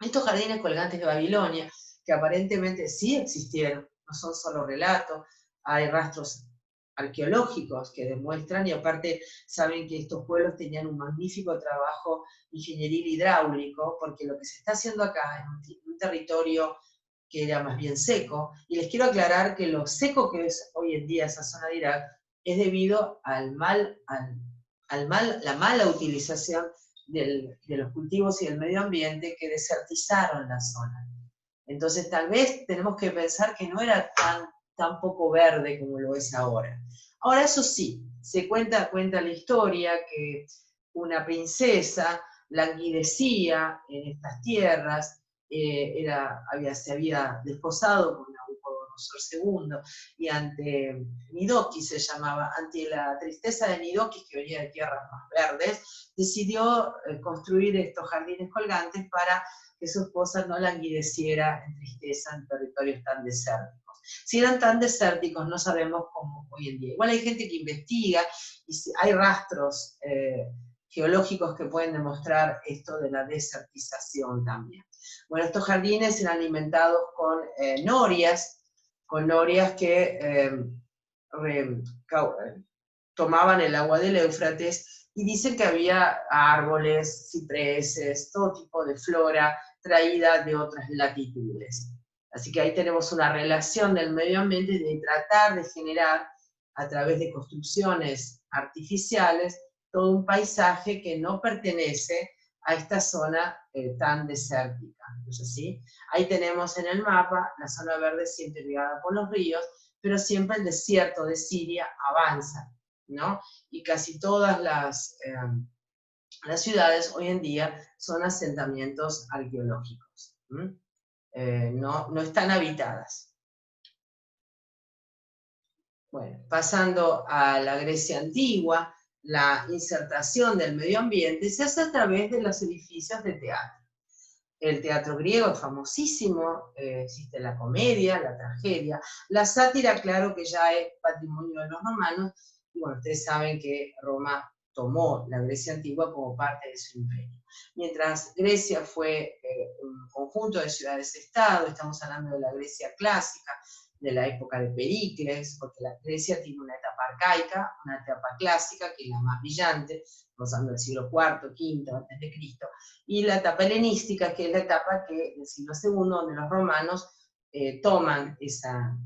Estos jardines colgantes de Babilonia, que aparentemente sí existieron, no son solo relatos, hay rastros arqueológicos que demuestran, y aparte saben que estos pueblos tenían un magnífico trabajo ingenieril hidráulico, porque lo que se está haciendo acá en un territorio que era más bien seco, y les quiero aclarar que lo seco que es hoy en día esa zona de Irak es debido a la mala utilización de los cultivos y del medio ambiente que desertizaron la zona. Entonces tal vez tenemos que pensar que no era tan poco verde como lo es ahora. Ahora eso sí, se cuenta la historia que una princesa languidecía en estas tierras, se había desposado con Nabucodonosor II, y ante Nidoquis se llamaba, ante la tristeza de Nidoquis, que venía de tierras más verdes, decidió construir estos jardines colgantes para que su esposa no languideciera en tristeza en territorios tan desérticos. Si eran tan desérticos, no sabemos cómo hoy en día. Igual hay gente que investiga, y hay rastros geológicos que pueden demostrar esto de la desertización también. Bueno, estos jardines eran alimentados con norias que tomaban el agua del Éufrates, y dicen que había árboles, cipreses, todo tipo de flora traída de otras latitudes. Así que ahí tenemos una relación del medio ambiente de tratar de generar, a través de construcciones artificiales, todo un paisaje que no pertenece a esta zona tan desértica. Entonces, ¿sí? Ahí tenemos en el mapa la zona verde siempre ligada por los ríos, pero siempre el desierto de Siria avanza, ¿no? Y casi todas las ciudades hoy en día son asentamientos arqueológicos. No están habitadas. Bueno, pasando a la Grecia antigua, la insertación del medio ambiente se hace a través de los edificios de teatro. El teatro griego es famosísimo, existe la comedia, la tragedia, la sátira, claro que ya es patrimonio de los romanos, y bueno, ustedes saben que Roma tomó la Grecia antigua como parte de su imperio. Mientras Grecia fue un conjunto de ciudades-estado, estamos hablando de la Grecia clásica, de la época de Pericles, porque la Grecia tiene una etapa arcaica, una etapa clásica, que es la más brillante, estamos hablando del siglo IV, V a.C., y la etapa helenística, que es la etapa del siglo II, donde los romanos toman esa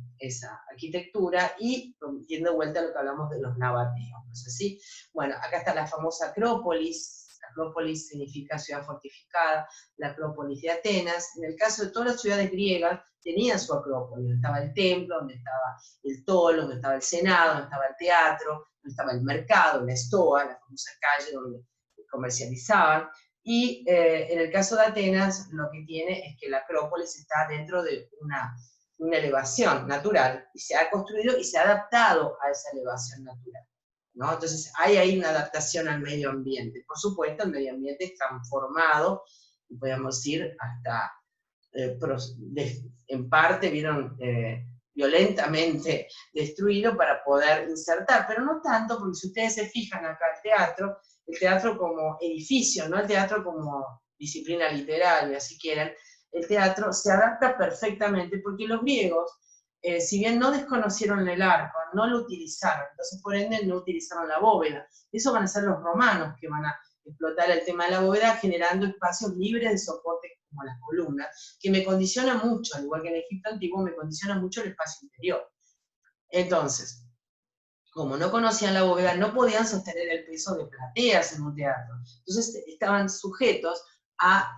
arquitectura y yendo de vuelta a lo que hablamos de los nabateos, ¿no es así? Bueno, acá está la famosa Acrópolis. Acrópolis significa ciudad fortificada, la Acrópolis de Atenas. En el caso de todas las ciudades griegas, tenían su acrópolis, donde estaba el templo, donde estaba el tolo, donde estaba el senado, donde estaba el teatro, donde estaba el mercado, la estoa, la famosa calle donde comercializaban. Y en el caso de Atenas, lo que tiene es que la Acrópolis está dentro de una elevación natural, y se ha construido y se ha adaptado a esa elevación natural, ¿no? Entonces hay ahí una adaptación al medio ambiente. Por supuesto, el medio ambiente es transformado, y podemos ir hasta, en parte, vieron, violentamente destruido para poder insertar, pero no tanto, porque si ustedes se fijan acá el teatro como edificio, no el teatro como disciplina literaria, si quieren, el teatro se adapta perfectamente, porque los griegos, si bien no desconocieron el arco, no lo utilizaron, entonces por ende no utilizaron la bóveda. Eso van a ser los romanos que van a explotar el tema de la bóveda, generando espacios libres de soporte como las columnas, que me condiciona mucho, al igual que en Egipto antiguo, me condiciona mucho el espacio interior. Entonces, como no conocían la bóveda, no podían sostener el peso de plateas en un teatro. Entonces estaban sujetos a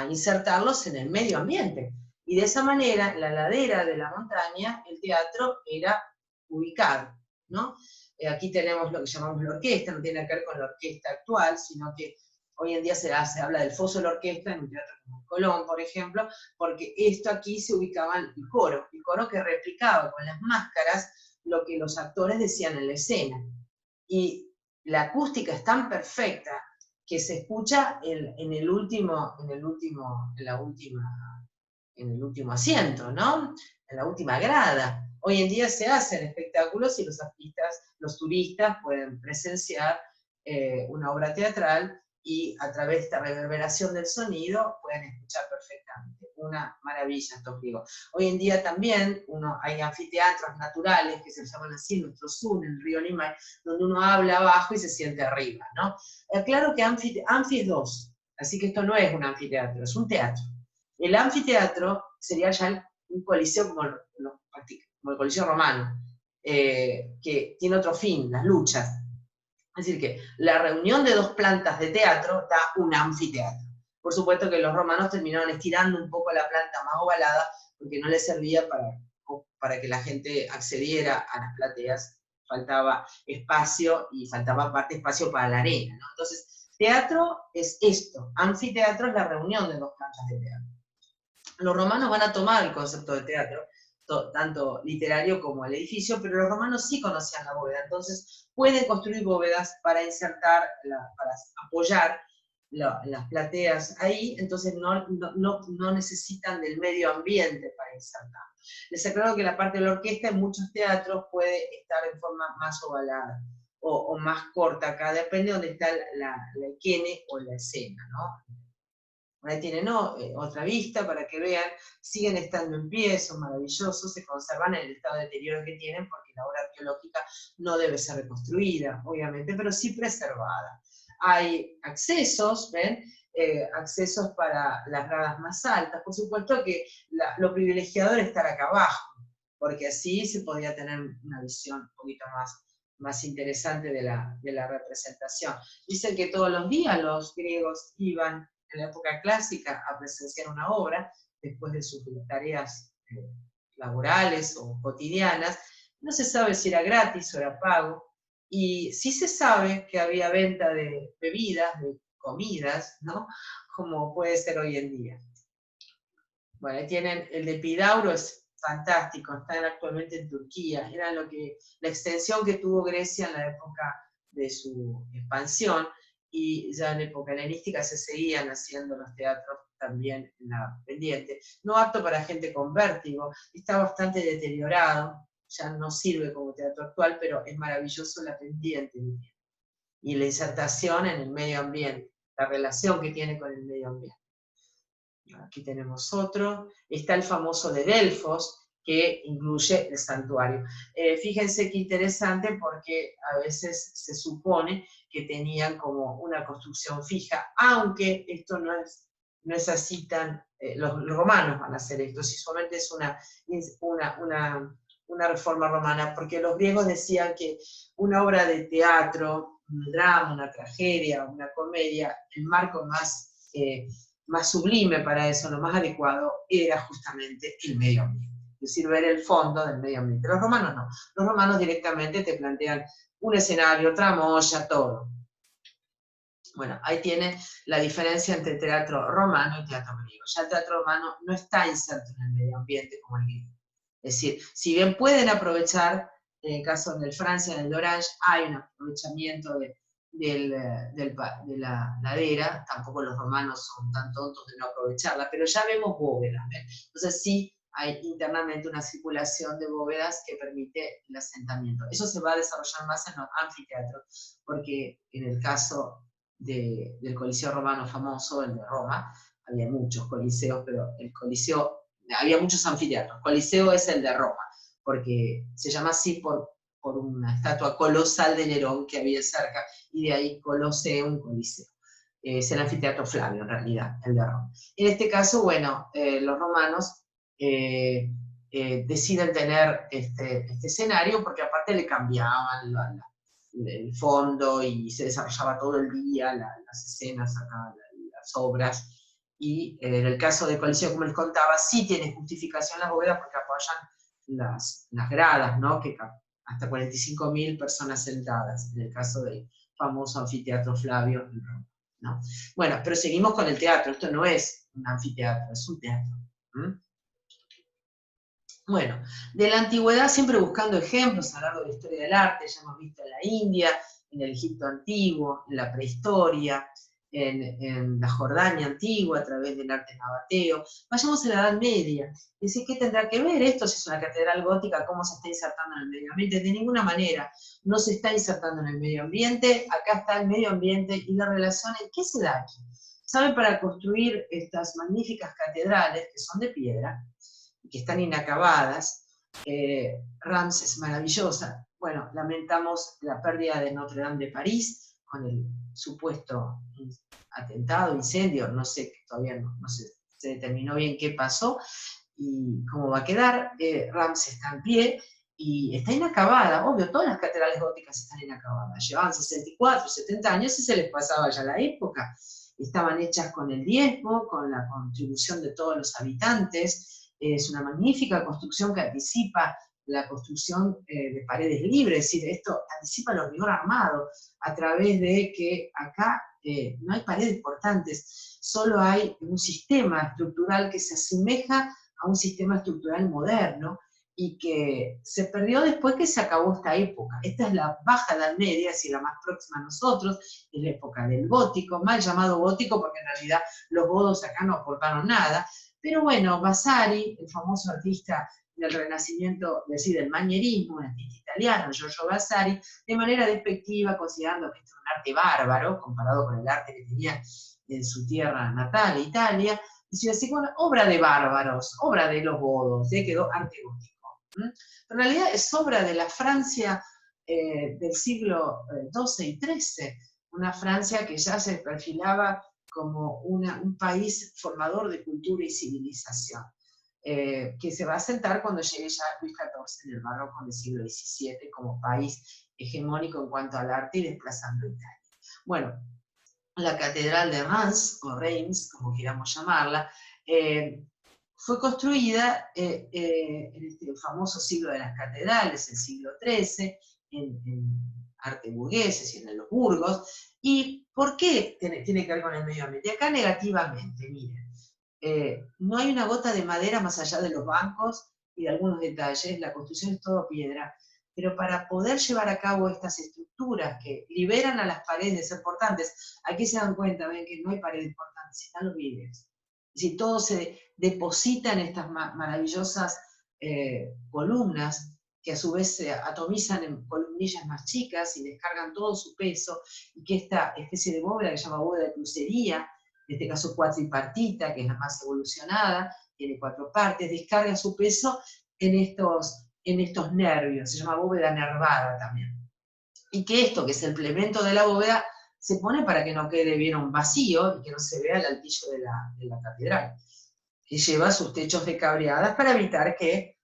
insertarlos en el medio ambiente. Y de esa manera, en la ladera de la montaña, el teatro era ubicado, ¿no? Aquí tenemos lo que llamamos la orquesta, no tiene que ver con la orquesta actual, sino que hoy en día se habla del foso de la orquesta en un teatro como el Colón, por ejemplo, porque esto aquí se ubicaba el coro que replicaba con las máscaras lo que los actores decían en la escena. Y la acústica es tan perfecta que se escucha en el último asiento, ¿no? En la última grada. Hoy en día se hacen espectáculos y los artistas, los turistas pueden presenciar una obra teatral, y a través de esta reverberación del sonido pueden escuchar perfectamente. Una maravilla estos griegos. Hoy en día también hay anfiteatros naturales, que se llaman así, nuestro sur, en el río Limay, donde uno habla abajo y se siente arriba, ¿no? Claro que anfi es dos, así que esto no es un anfiteatro, es un teatro. El anfiteatro sería ya un coliseo como el coliseo romano, que tiene otro fin, las luchas. Es decir, que la reunión de dos plantas de teatro da un anfiteatro. Por supuesto que los romanos terminaron estirando un poco la planta más ovalada, porque no les servía para que la gente accediera a las plateas. Faltaba espacio, y faltaba aparte espacio para la arena, ¿no? Entonces, teatro es esto, anfiteatro es la reunión de dos plantas de teatro. Los romanos van a tomar el concepto de teatro tanto literario como el edificio, pero los romanos sí conocían la bóveda, entonces pueden construir bóvedas para insertar, para apoyar las plateas ahí, entonces no necesitan del medio ambiente para insertar. Les aclaro que la parte de la orquesta en muchos teatros puede estar en forma más ovalada o más corta acá, depende de dónde está la escena o la escena, ¿no? Ahí tienen otra vista para que vean, siguen estando en pie, son maravillosos, se conservan en el estado de deterioro que tienen porque la obra arqueológica no debe ser reconstruida, obviamente, pero sí preservada. Hay accesos, ¿ven? Accesos para las gradas más altas. Por supuesto que lo privilegiado era estar acá abajo, porque así se podía tener una visión un poquito más interesante de la representación. Dicen que todos los días los griegos iban en la época clásica a presenciar una obra, después de sus tareas laborales o cotidianas. No se sabe si era gratis o era pago, y sí se sabe que había venta de bebidas, de comidas, ¿no? Como puede ser hoy en día. Bueno, ahí tienen el de Epidauro, es fantástico, están actualmente en Turquía, era la extensión que tuvo Grecia en la época de su expansión, y ya en época helenística se seguían haciendo los teatros también en la pendiente. No apto para gente con vértigo, está bastante deteriorado, ya no sirve como teatro actual, pero es maravilloso la pendiente y la insertación en el medio ambiente, la relación que tiene con el medio ambiente. Aquí tenemos otro, está el famoso de Delfos, que incluye el santuario. Fíjense qué interesante porque a veces se supone que tenían como una construcción fija, aunque esto no es así tan... los romanos van a hacer esto, si solamente es una reforma romana, porque los griegos decían que una obra de teatro, un drama, una tragedia, una comedia, el marco más sublime para eso, lo más adecuado, era justamente el medio ambiente. Es decir, ver el fondo del medio ambiente. Los romanos no. Los romanos directamente te plantean un escenario, tramoya, todo. Bueno, ahí tiene la diferencia entre teatro romano y teatro griego. Ya el teatro romano no está inserto en el medio ambiente como el griego. Es decir, si bien pueden aprovechar, en el caso del Francia, del Orange, hay un aprovechamiento de la ladera, tampoco los romanos son tan tontos de no aprovecharla, pero ya vemos bóvedas, ¿ven? Entonces sí hay internamente una circulación de bóvedas que permite el asentamiento. Eso se va a desarrollar más en los anfiteatros, porque en el caso del Coliseo romano famoso, el de Roma, había muchos coliseos, pero el Coliseo, había muchos anfiteatros. Coliseo es el de Roma, porque se llama así por una estatua colosal de Nerón que había cerca, y de ahí Colosseum, Coliseo. Es el anfiteatro Flavio, en realidad, el de Roma. En este caso, bueno, los romanos deciden tener este escenario, porque aparte le cambiaban el fondo y se desarrollaba todo el día, las escenas acá, las obras, y en el caso de Coliseo, como les contaba, sí tiene justificación las bóvedas porque apoyan las gradas, ¿no? Que hasta 45.000 personas sentadas, en el caso del famoso anfiteatro Flavio en Roma, ¿no? Bueno, pero seguimos con el teatro, esto no es un anfiteatro, es un teatro. Bueno, de la antigüedad siempre buscando ejemplos a lo largo de la historia del arte, ya hemos visto en la India, en el Egipto antiguo, en la prehistoria, en la Jordania antigua, a través del arte nabateo. Vayamos a la Edad Media. Dice, ¿qué tendrá que ver esto si es una catedral gótica? ¿Cómo se está insertando en el medio ambiente? De ninguna manera no se está insertando en el medio ambiente. Acá está el medio ambiente y la relación. ¿Qué se da aquí? ¿Saben? Para construir estas magníficas catedrales, que son de piedra, que están inacabadas, Reims es maravillosa. Bueno, lamentamos la pérdida de Notre Dame de París, con el supuesto atentado, incendio, no sé, todavía no se determinó bien qué pasó y cómo va a quedar. Reims está en pie y está inacabada, obvio, todas las catedrales góticas están inacabadas, llevaban 64, 70 años y se les pasaba ya la época. Estaban hechas con el diezmo, con la contribución de todos los habitantes. Es una magnífica construcción que anticipa la construcción de paredes libres, es decir, esto anticipa el hormigón armado, a través de que acá no hay paredes portantes, solo hay un sistema estructural que se asemeja a un sistema estructural moderno, y que se perdió después que se acabó esta época. Esta es la Baja Edad Media, es decir, la más próxima a nosotros, es la época del gótico, mal llamado gótico porque en realidad los godos acá no aportaron nada, pero bueno, Vasari, el famoso artista del Renacimiento, es decir, del manierismo, un artista italiano, Giorgio Vasari, de manera despectiva, considerando que esto es un arte bárbaro, comparado con el arte que tenía en su tierra natal, Italia, y así, bueno, obra de bárbaros, obra de los godos, quedó arte gótico. Pero en realidad es obra de la Francia del siglo XII y XIII, una Francia que ya se perfilaba como un país formador de cultura y civilización, que se va a asentar cuando llegue ya Luis XIV en el barroco del siglo XVII como país hegemónico en cuanto al arte y desplazando Italia. Bueno, la Catedral de Reims, o Reims, como queramos llamarla, fue construida en este famoso siglo de las catedrales, el siglo XIII, en arte burgués, es decir, en los burgos. ¿Y por qué tiene que ver con el medio ambiente? Acá negativamente, miren, no hay una gota de madera más allá de los bancos y de algunos detalles, la construcción es todo piedra, pero para poder llevar a cabo estas estructuras que liberan a las paredes de ser portantes, aquí se dan cuenta, ven que no hay paredes portantes, están los vidrios. Es decir, todo se deposita en estas maravillosas columnas, que a su vez se atomizan en columnillas más chicas y descargan todo su peso, y que esta especie de bóveda que se llama bóveda de crucería, en este caso cuatripartita, que es la más evolucionada, tiene 4 partes, descarga su peso en estos nervios, se llama bóveda nervada también. Y que esto, que es el plemento de la bóveda, se pone para que no quede bien un vacío y que no se vea el altillo de la catedral, que lleva sus techos de cabreadas para evitar que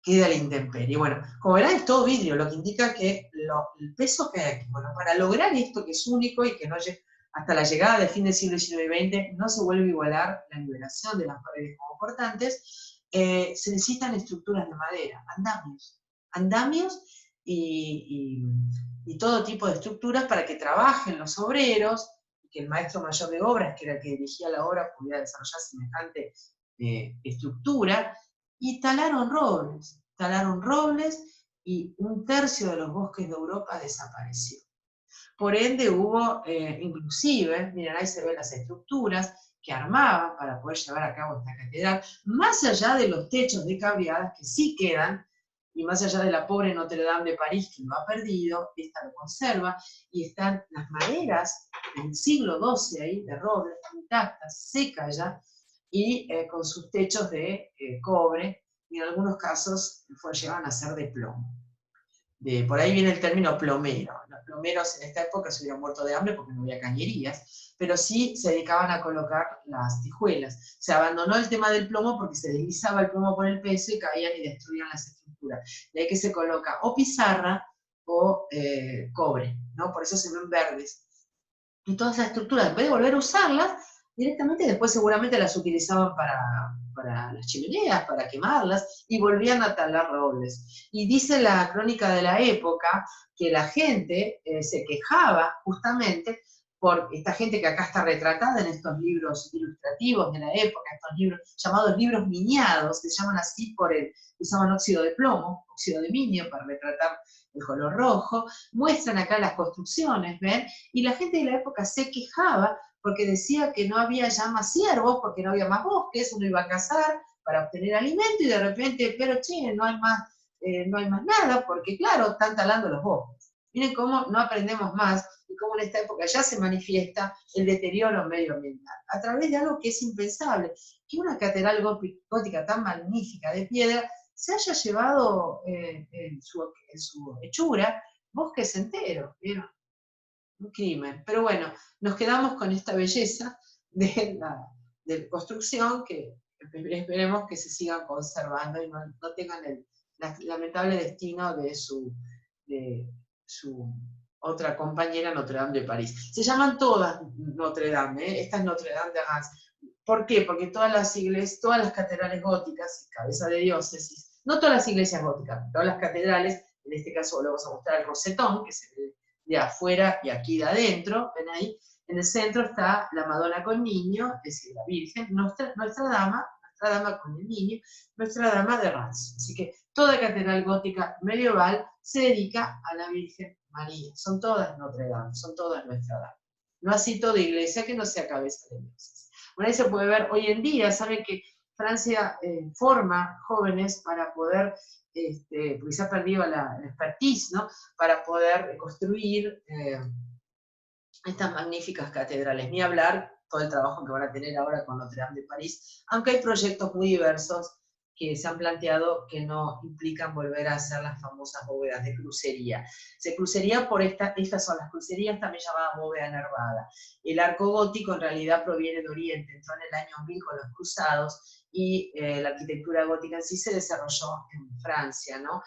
quede a la intemperie. Bueno, como verán es todo vidrio, lo que indica que el peso que hay aquí, bueno, para lograr esto que es único y que no hasta la llegada del fin del siglo XIX y XX no se vuelve a igualar la liberación de las paredes como portantes, se necesitan estructuras de madera, andamios y todo tipo de estructuras para que trabajen los obreros, y que el maestro mayor de obras, que era el que dirigía la obra, pudiera desarrollar semejante estructura, y talaron robles, y 1/3 de los bosques de Europa desapareció. Por ende hubo, inclusive, miren, ahí se ven las estructuras que armaban para poder llevar a cabo esta catedral, más allá de los techos de cabreadas que sí quedan, y más allá de la pobre Notre Dame de París que lo ha perdido, esta lo conserva, y están las maderas del siglo XII ahí, de roble, intactas, secas ya, y con sus techos de cobre, y en algunos casos llegaban a ser de plomo. Por ahí viene el término plomero. Los plomeros en esta época se hubieran muerto de hambre porque no había cañerías, pero sí se dedicaban a colocar las tijuelas. Se abandonó el tema del plomo porque se deslizaba el plomo por el peso y caían y destruían las estructuras. De ahí que se coloca o pizarra o cobre, ¿no? Por eso se ven verdes. Y todas las estructuras, en vez de volver a usarlas, directamente después seguramente las utilizaban para las chimeneas, para quemarlas, y volvían a talar robles. Y dice la crónica de la época que la gente se quejaba justamente por esta gente que acá está retratada en estos libros ilustrativos de la época, estos libros llamados libros miniados, se llaman así usaban óxido de plomo, óxido de minio para retratar el color rojo, muestran acá las construcciones, ¿ven? Y la gente de la época se quejaba porque decía que no había ya más ciervos, porque no había más bosques, uno iba a cazar para obtener alimento y de repente, pero che, no hay más nada, porque claro, están talando los bosques. Miren cómo no aprendemos más y cómo en esta época ya se manifiesta el deterioro medioambiental, a través de algo que es impensable, que una catedral gótica tan magnífica de piedra se haya llevado en su hechura bosques enteros, ¿vieron? Un crimen. Pero bueno, nos quedamos con esta belleza de la construcción que esperemos que se sigan conservando y no tengan el lamentable destino de su otra compañera Notre Dame de París. Se llaman todas Notre Dame, esta es Notre Dame de Reims. ¿Por qué? Porque todas las iglesias, todas las catedrales góticas, cabeza de diócesis, no todas las iglesias góticas, todas las catedrales, en este caso le vamos a mostrar el rosetón, que se ve de afuera y aquí de adentro, ven ahí, en el centro está la Madonna con Niño, es decir, la Virgen, nuestra Dama Nuestra Dama con el niño, Nuestra Dama de Reims. Así que toda catedral gótica medieval se dedica a la Virgen María. Son todas Notre Dame, son todas Nuestra Dama. No así toda iglesia que no sea cabeza de dioses. Bueno, ahí se puede ver hoy en día, saben que Francia forma jóvenes para poder, porque se ha perdido la expertise, ¿no? Para poder construir estas magníficas catedrales. Ni hablar todo el trabajo que van a tener ahora con Notre Dame de París, aunque hay proyectos muy diversos que se han planteado que no implican volver a hacer las famosas bóvedas de crucería. Se crucería por estas son las crucerías también llamadas bóveda nervada. El arco gótico en realidad proviene de Oriente, entró en el año 1000 con los cruzados, y la arquitectura gótica en sí se desarrolló en Francia, ¿no?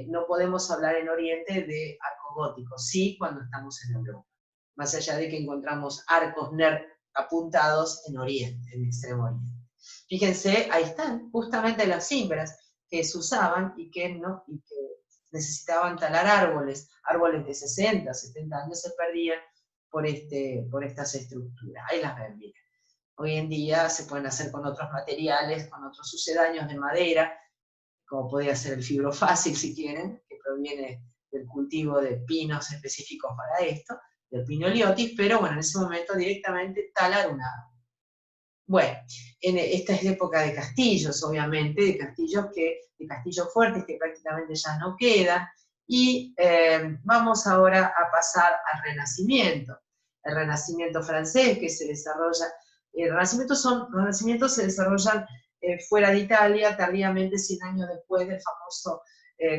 No podemos hablar en Oriente de arco gótico, sí cuando estamos en Europa, más allá de que encontramos arcos apuntados en Oriente, en Extremo Oriente. Fíjense, ahí están justamente las cimbras que se usaban y que necesitaban talar árboles de 60, 70 años se perdían por estas estructuras. Ahí las ven bien. Hoy en día se pueden hacer con otros materiales, con otros sucedáneos de madera, como podría ser el fibrofácil si quieren, que proviene del cultivo de pinos específicos para esto, del Pinoliotis, pero bueno, en ese momento directamente talar un árbol. Bueno, esta es la época de castillos, obviamente, de castillos fuertes que prácticamente ya no quedan, y vamos ahora a pasar al Renacimiento. El Renacimiento francés que se desarrolla, los renacimientos se desarrollan fuera de Italia, tardíamente 100 años después del famoso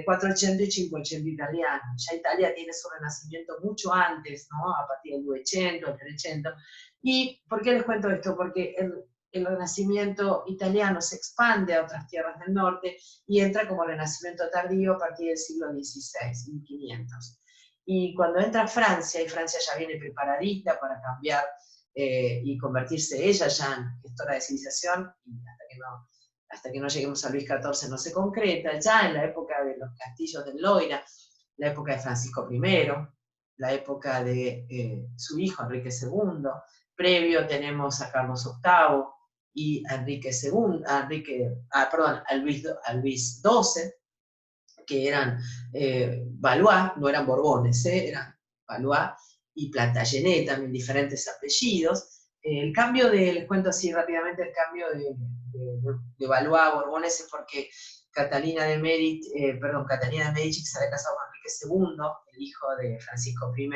480 y 580 italiano. Ya Italia tiene su renacimiento mucho antes, ¿no? A partir del 200, del 300. ¿Y por qué les cuento esto? Porque el renacimiento italiano se expande a otras tierras del norte y entra como renacimiento tardío a partir del siglo XVI, 1500. Y cuando entra Francia, y Francia ya viene preparadita para cambiar y convertirse ella ya en gestora de civilización, y hasta que no lleguemos a Luis XIV no se concreta, ya en la época de los castillos del Loira, la época de Francisco I, la época de su hijo Enrique II, previo tenemos a Carlos VIII y a Enrique II, a Luis XII, que eran Valois, no eran Borbones, eran Valois y Plantagenet, también diferentes apellidos. El cambio les cuento así rápidamente, el cambio de Valois a Borbones es porque Catalina de Medici que se había casado con Enrique II, el hijo de Francisco I,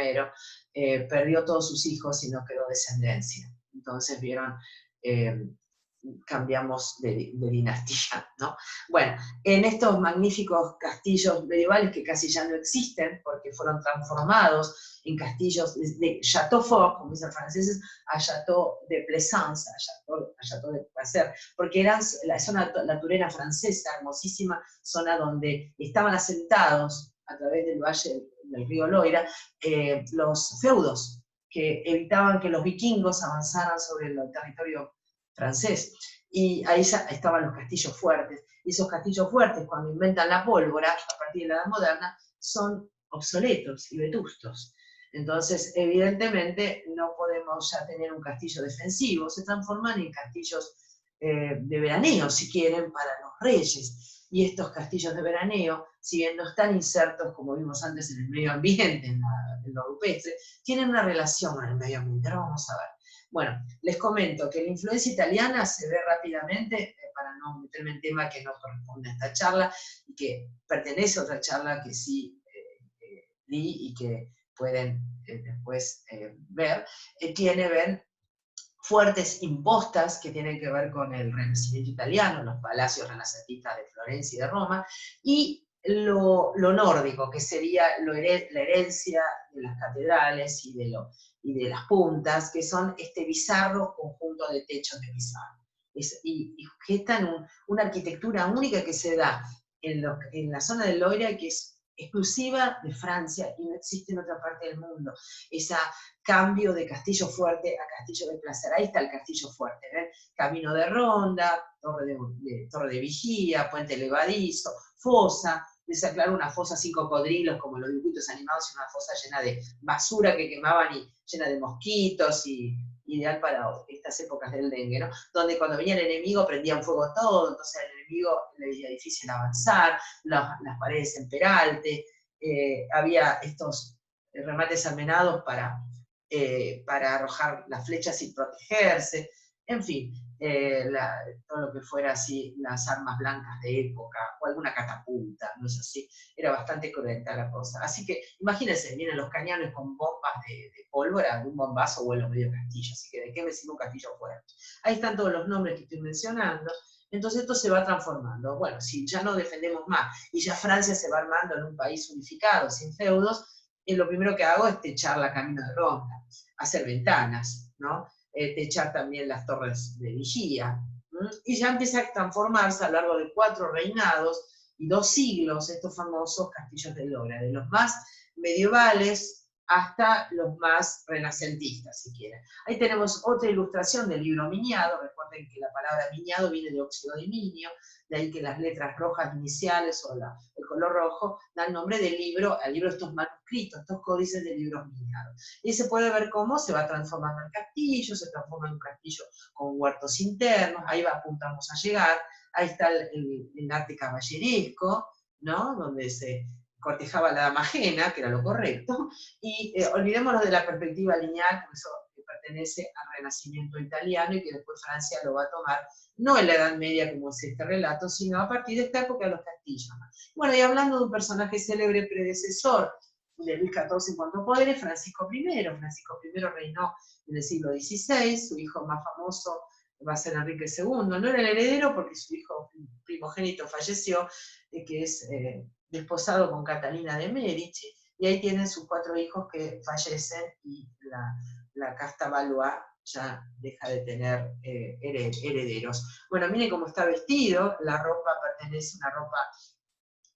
perdió todos sus hijos y no quedó descendencia. Entonces cambiamos de dinastía, ¿no? Bueno, en estos magníficos castillos medievales que casi ya no existen, porque fueron transformados en castillos de Château Fort, como dicen franceses, a Château de Plaisance, a Château de Placer, porque eran la zona, la Turena francesa, hermosísima zona donde estaban asentados a través del valle del río Loira, los feudos que evitaban que los vikingos avanzaran sobre el territorio francés. Y ahí ya estaban los castillos fuertes. Y esos castillos fuertes, cuando inventan la pólvora, a partir de la Edad Moderna, son obsoletos y vetustos. Entonces, evidentemente, no podemos ya tener un castillo defensivo, se transforman en castillos de veraneo, si quieren, para los reyes. Y estos castillos de veraneo, si bien no están insertos, como vimos antes, en el medio ambiente, en lo rupestre, tienen una relación con el medio ambiente. Ahora vamos a ver. Bueno, les comento que la influencia italiana se ve rápidamente, para no meterme en tema que no corresponde a esta charla, y que pertenece a otra charla que sí di y que pueden después ver, ven fuertes impostas que tienen que ver con el Renacimiento italiano, los palacios renacentistas de Florencia y de Roma, y lo nórdico, que sería la herencia de las catedrales y de las puntas, que son este bizarro conjunto de techos de pizarra. Y gestan una arquitectura única que se da en la zona del Loira, que es exclusiva de Francia y no existe en otra parte del mundo. Ese cambio de castillo fuerte a castillo de placer. Ahí está el castillo fuerte, ¿ven? Camino de ronda, torre de vigía, puente levadizo, fosa. Les aclaro, una fosa sin cocodrilos como los dibujitos animados, y una fosa llena de basura que quemaban y llena de mosquitos y ideal para estas épocas del dengue, ¿no? Donde cuando venía el enemigo prendían fuego todo, entonces el era difícil avanzar, las paredes en peralte, había estos remates almenados para arrojar las flechas y protegerse, en fin, todo lo que fuera así, las armas blancas de época, o alguna catapulta, no es así, era bastante cruenta la cosa. Así que imagínense, vienen los cañones con bombas de pólvora, de un bombazo vuelo medio castillo, así que ¿de qué me sirve un castillo fuerte? Ahí están todos los nombres que estoy mencionando. Entonces esto se va transformando. Bueno, si ya no defendemos más y ya Francia se va armando en un país unificado, sin feudos, lo primero que hago es techar la camino de ronda, hacer ventanas, ¿no? Techar también las torres de vigía. Y ya empieza a transformarse a lo largo de 4 reinados y 2 siglos estos famosos castillos de Lora, de los más medievales hasta los más renacentistas, si quieren. Ahí tenemos otra ilustración del libro Miniado. Recuerden que la palabra miniado viene de óxido de minio, de ahí que las letras rojas iniciales o el color rojo dan nombre del libro, al libro estos manuscritos, estos códices de libros miniados. Y se puede ver cómo se va transformando el castillo, se transforma en un castillo con huertos internos, ahí apuntamos a llegar, ahí está el arte caballeresco, ¿no? Donde se cortejaba la dama ajena, que era lo correcto, y olvidémonos de la perspectiva lineal, porque eso pertenece al Renacimiento italiano y que después Francia lo va a tomar, no en la Edad Media como es este relato, sino a partir de esta época de los castillos. Bueno, y hablando de un personaje célebre predecesor de Luis XIV en cuanto a poderes, Francisco I. Francisco I reinó en el siglo XVI, su hijo más famoso va a ser Enrique II. No era el heredero porque su hijo primogénito falleció, que es desposado con Catalina de Medici, y ahí tienen sus 4 hijos que fallecen y la casta Valois ya deja de tener herederos. Bueno, miren cómo está vestido, la ropa pertenece a una ropa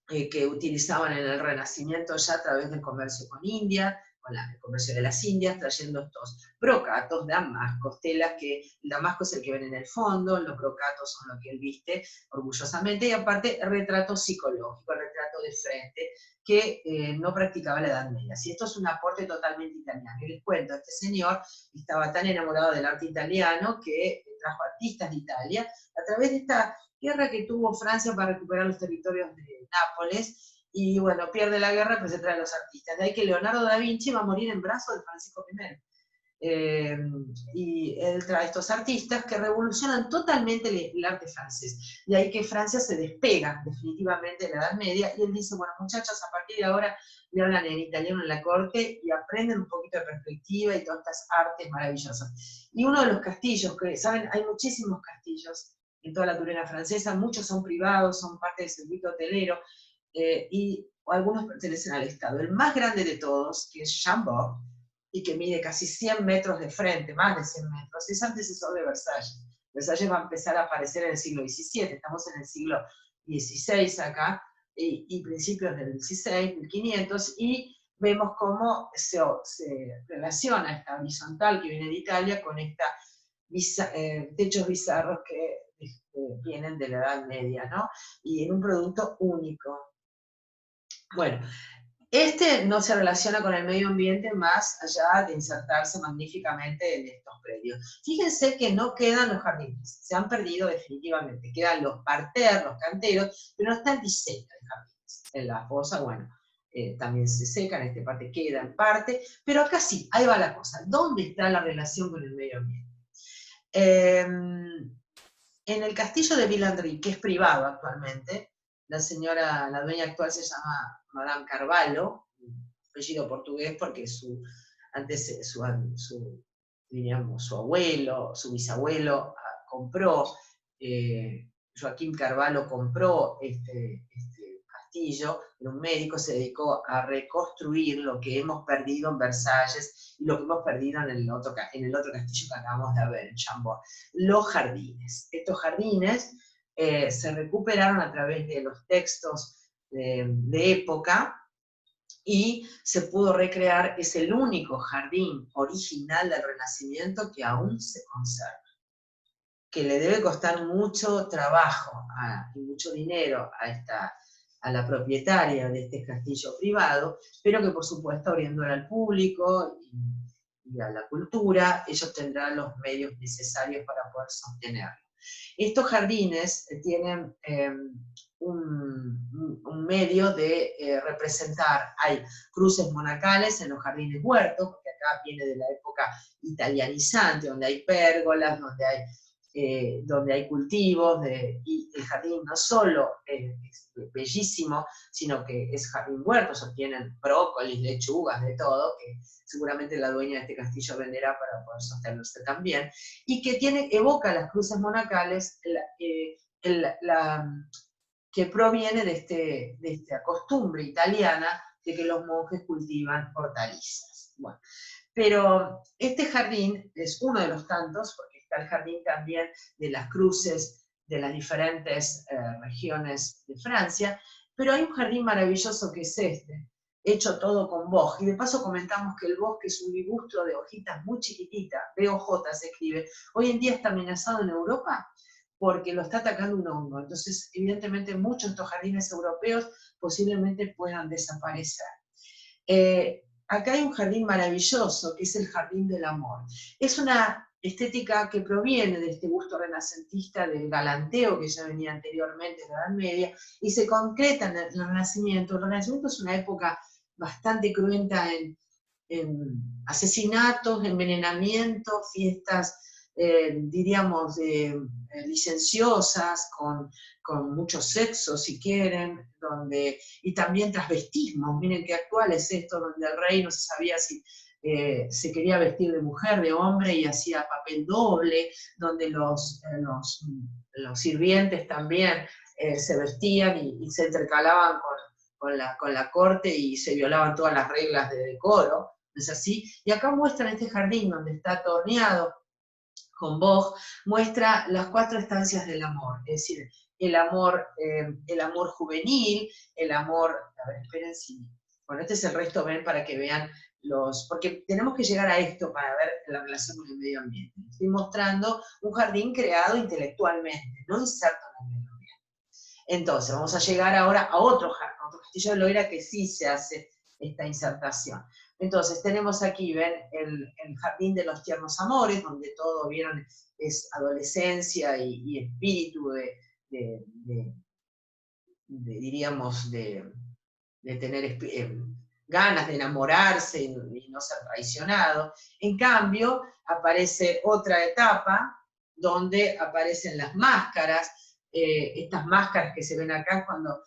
que utilizaban en el Renacimiento ya a través del comercio con India, con el comercio de las Indias, trayendo estos brocatos, damascos, telas que el damasco es el que ven en el fondo, los brocatos son lo que él viste orgullosamente, y aparte el retrato psicológico, el retrato de frente, que no practicaba la Edad Media. Si esto es un aporte totalmente italiano. Y les cuento, este señor estaba tan enamorado del arte italiano que trajo artistas de Italia a través de esta guerra que tuvo Francia para recuperar los territorios de Nápoles, y bueno, pierde la guerra, pero se trae a los artistas. De ahí que Leonardo da Vinci va a morir en brazos de Francisco I. Y él trae estos artistas que revolucionan totalmente el arte francés. De ahí que Francia se despega definitivamente de la Edad Media, y él dice, bueno, muchachos, a partir de ahora le hablan en italiano en la corte y aprenden un poquito de perspectiva y todas estas artes maravillosas. Y uno de los castillos, que saben, hay muchísimos castillos en toda la Turena francesa, muchos son privados, son parte del circuito hotelero, y algunos pertenecen al Estado. El más grande de todos, que es Chambord, y que mide casi 100 metros de frente, más de 100 metros, es antecesor de Versalles. Versalles va a empezar a aparecer en el siglo XVII, estamos en el siglo XVI acá, y principios del XVI, 1500, y vemos cómo se relaciona esta horizontal que viene de Italia con esta techos bizarros que vienen de la Edad Media, ¿no? Y en un producto único. Bueno, este no se relaciona con el medio ambiente más allá de insertarse magníficamente en estos predios. Fíjense que no quedan los jardines, se han perdido definitivamente. Quedan los parterres, los canteros, pero no está el diseño de jardines. En la fosa, bueno, también se secan, esta parte queda en parte, pero acá sí, ahí va la cosa. ¿Dónde está la relación con el medio ambiente? En el castillo de Villandry, que es privado actualmente, la dueña actual se llama Madame Carvalho, apellido portugués porque diríamos, su abuelo, su bisabuelo compró, Joaquín Carvalho compró este castillo, era un médico, se dedicó a reconstruir lo que hemos perdido en Versalles y lo que hemos perdido en el otro castillo que acabamos de ver, en Chambord. Los jardines. Estos jardines se recuperaron a través de los textos de época, y se pudo recrear, es el único jardín original del Renacimiento que aún se conserva, que le debe costar mucho trabajo y mucho dinero a la propietaria de este castillo privado, pero que por supuesto orientó al público y a la cultura, ellos tendrán los medios necesarios para poder sostenerlo. Estos jardines tienen un medio de representar, hay cruces monacales en los jardines huertos, porque acá viene de la época italianizante, donde hay pérgolas, donde hay cultivos, y el jardín no solo es bellísimo, sino que es jardín huerto, tienen brócolis, lechugas, de todo, que seguramente la dueña de este castillo venderá para poder sostenerse también, y que evoca las cruces monacales, que proviene de esta costumbre italiana de que los monjes cultivan hortalizas. Bueno, pero este jardín es uno de los tantos, porque está el jardín también de las cruces de las diferentes regiones de Francia, pero hay un jardín maravilloso que es este, hecho todo con boj, y de paso comentamos que el boj, que es un gusto de hojitas muy chiquititas, BOJ se escribe, hoy en día está amenazado en Europa porque lo está atacando un hongo, entonces evidentemente muchos de estos jardines europeos posiblemente puedan desaparecer. Acá hay un jardín maravilloso, que es el Jardín del Amor. Es una estética que proviene de este gusto renacentista del galanteo que ya venía anteriormente en la Edad Media, y se concreta en el Renacimiento. El Renacimiento es una época bastante cruenta en asesinatos, envenenamientos, fiestas, diríamos, licenciosas, con mucho sexo, si quieren, y también transvestismo. Miren qué actual es esto, donde el rey no se sabía si se quería vestir de mujer, de hombre, y hacía papel doble, donde los sirvientes también se vestían y se intercalaban con la corte y se violaban todas las reglas de decoro, ¿no es así? Y acá muestran este jardín donde está torneado con Boj, muestra las 4 estancias del amor, es decir, el amor juvenil, el amor, a ver, esperen si, bueno, este es el resto, ven, para que vean porque tenemos que llegar a esto para ver la relación con el medio ambiente. Estoy mostrando un jardín creado intelectualmente, no inserto en el medio ambiente. Entonces, vamos a llegar ahora a otro castillo de Loira que sí se hace esta insertación. Entonces, tenemos aquí, ven, el Jardín de los Tiernos Amores, donde todo, vieron, es adolescencia y espíritu diríamos, de tener ganas de enamorarse y no ser traicionado. En cambio, aparece otra etapa donde aparecen las máscaras, estas máscaras que se ven acá cuando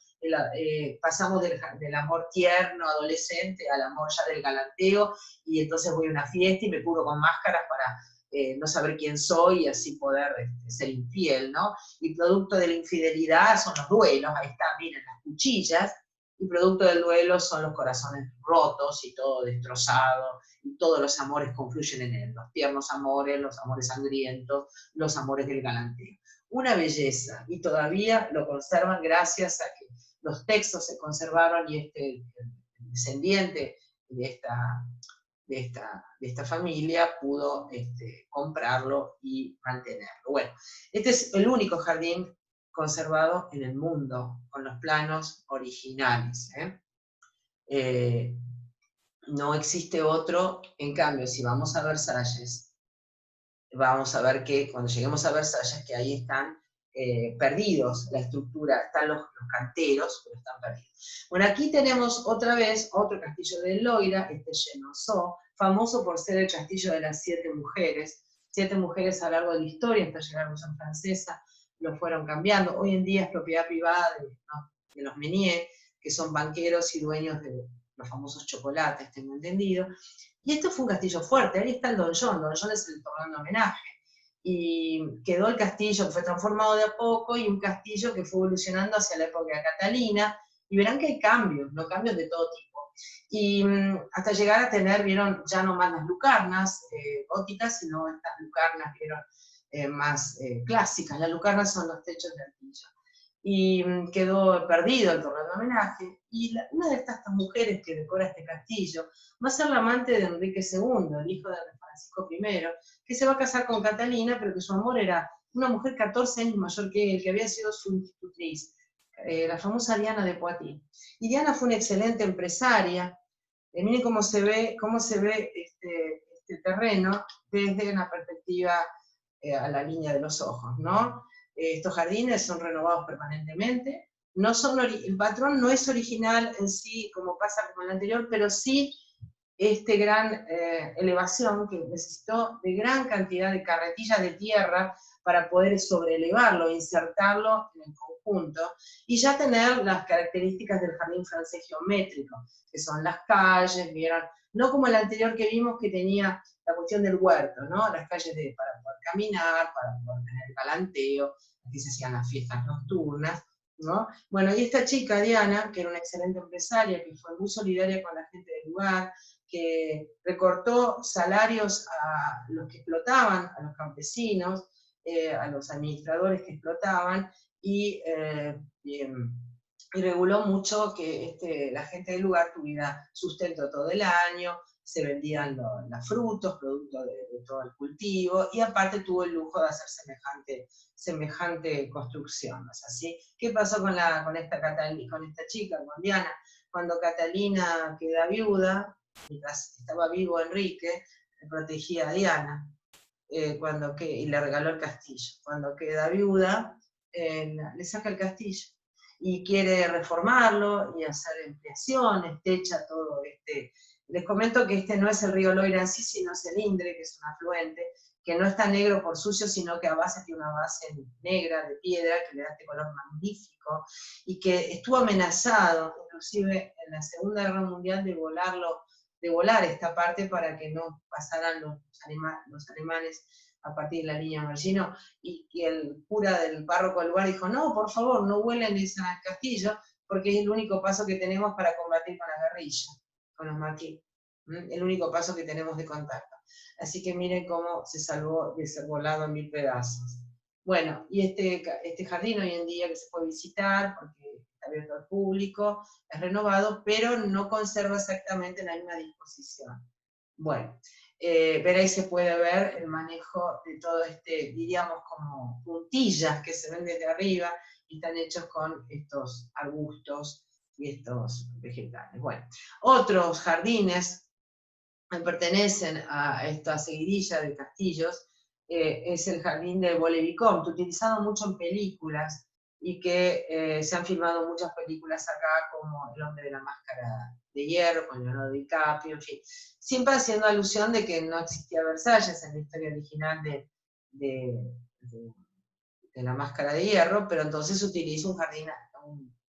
pasamos del amor tierno, adolescente, al amor ya del galanteo, y entonces voy a una fiesta y me cubro con máscaras para no saber quién soy y así poder ser infiel, ¿no? Y producto de la infidelidad son los duelos, ahí están, miren, las cuchillas, y producto del duelo son los corazones rotos y todo destrozado, y todos los amores confluyen en él, los tiernos amores, los amores sangrientos, los amores del galanteo. Una belleza, y todavía lo conservan gracias a que los textos se conservaron y el descendiente de esta familia pudo comprarlo y mantenerlo. Bueno, este es el único jardín conservado en el mundo, con los planos originales. No existe otro. En cambio, si vamos a Versalles, vamos a ver que cuando lleguemos a Versalles, que ahí están perdidos la estructura, están los canteros, pero están perdidos. Bueno, aquí tenemos otra vez otro castillo de Loira, Chenonceau, famoso por ser el castillo de las 7 mujeres. 7 mujeres a lo largo de la historia, hasta llegar a la Revolución Francesa, lo fueron cambiando. Hoy en día es propiedad privada de los Meunier, que son banqueros y dueños de los famosos chocolates, tengo entendido. Y esto fue un castillo fuerte, ahí está el donjón es el torreón de homenaje. Y quedó el castillo que fue transformado de a poco, y un castillo que fue evolucionando hacia la época de Catalina, y verán que hay cambios, ¿no? Cambios de todo tipo. Y hasta llegar a tener, vieron, ya no más las lucarnas góticas, sino estas lucarnas, vieron, más clásicas. Las lucarnas son los techos de arquilla. Y quedó perdido el torreón de homenaje, y una de estas mujeres que decora este castillo va a ser la amante de Enrique II, el hijo de Francisco I, que se va a casar con Catalina, pero que su amor era una mujer 14 años mayor que él, que había sido su institutriz, la famosa Diana de Poitiers. Y Diana fue una excelente empresaria. Miren cómo se ve este terreno desde una perspectiva a la línea de los ojos, ¿no? Estos jardines son renovados permanentemente, el patrón no es original en sí, como pasa con el anterior, pero sí este gran elevación que necesitó de gran cantidad de carretillas de tierra para poder sobrelevarlo, insertarlo en el conjunto, y ya tener las características del jardín francés geométrico, que son las calles, ¿vieron? No como el anterior que vimos que tenía la cuestión del huerto, ¿no? Las calles para poder caminar, para poder tener el galanteo, aquí se hacían las fiestas nocturnas, ¿no? Bueno, y esta chica, Diana, que era una excelente empresaria, que fue muy solidaria con la gente del lugar, que recortó salarios a los que explotaban, a los campesinos, a los administradores que explotaban, y reguló mucho que la gente del lugar tuviera sustento todo el año, se vendían los frutos, producto de todo el cultivo, y aparte tuvo el lujo de hacer semejante construcción, ¿no es así? ¿Qué pasó con esta chica, con Diana? Cuando Catalina queda viuda, mientras estaba vivo Enrique, protegía a Diana, y le regaló el castillo. Cuando queda viuda, le saca el castillo y quiere reformarlo y hacer ampliaciones, techa todo este. Les comento que este no es el río Loira en sí, sino es el Indre, que es un afluente, que no está negro por sucio, sino que tiene una base negra de piedra que le da este color magnífico, y que estuvo amenazado, inclusive en la Segunda Guerra Mundial, de volar esta parte para que no pasaran los alemanes a partir de la línea Margino, y el cura del párroco del lugar dijo, no, por favor, no vuelen ese castillo, porque es el único paso que tenemos para combatir con la guerrilla, con los maquis, el único paso que tenemos de contacto. Así que miren cómo se salvó de ser volado en 1000 pedazos. Bueno, y este jardín hoy en día que se puede visitar, porque está abierto al público, es renovado, pero no conserva exactamente la misma disposición. Bueno, pero ahí se puede ver el manejo de todo diríamos como puntillas que se ven desde arriba y están hechos con estos arbustos y estos vegetales. Bueno, otros jardines que pertenecen a esta seguidilla de castillos es el jardín de Vaux-le-Vicomte, utilizado mucho en películas, y que se han filmado muchas películas acá, como El hombre de la máscara de hierro, con Leonardo DiCaprio, en fin, siempre haciendo alusión de que no existía Versalles en la historia original de la máscara de hierro, pero entonces se utiliza un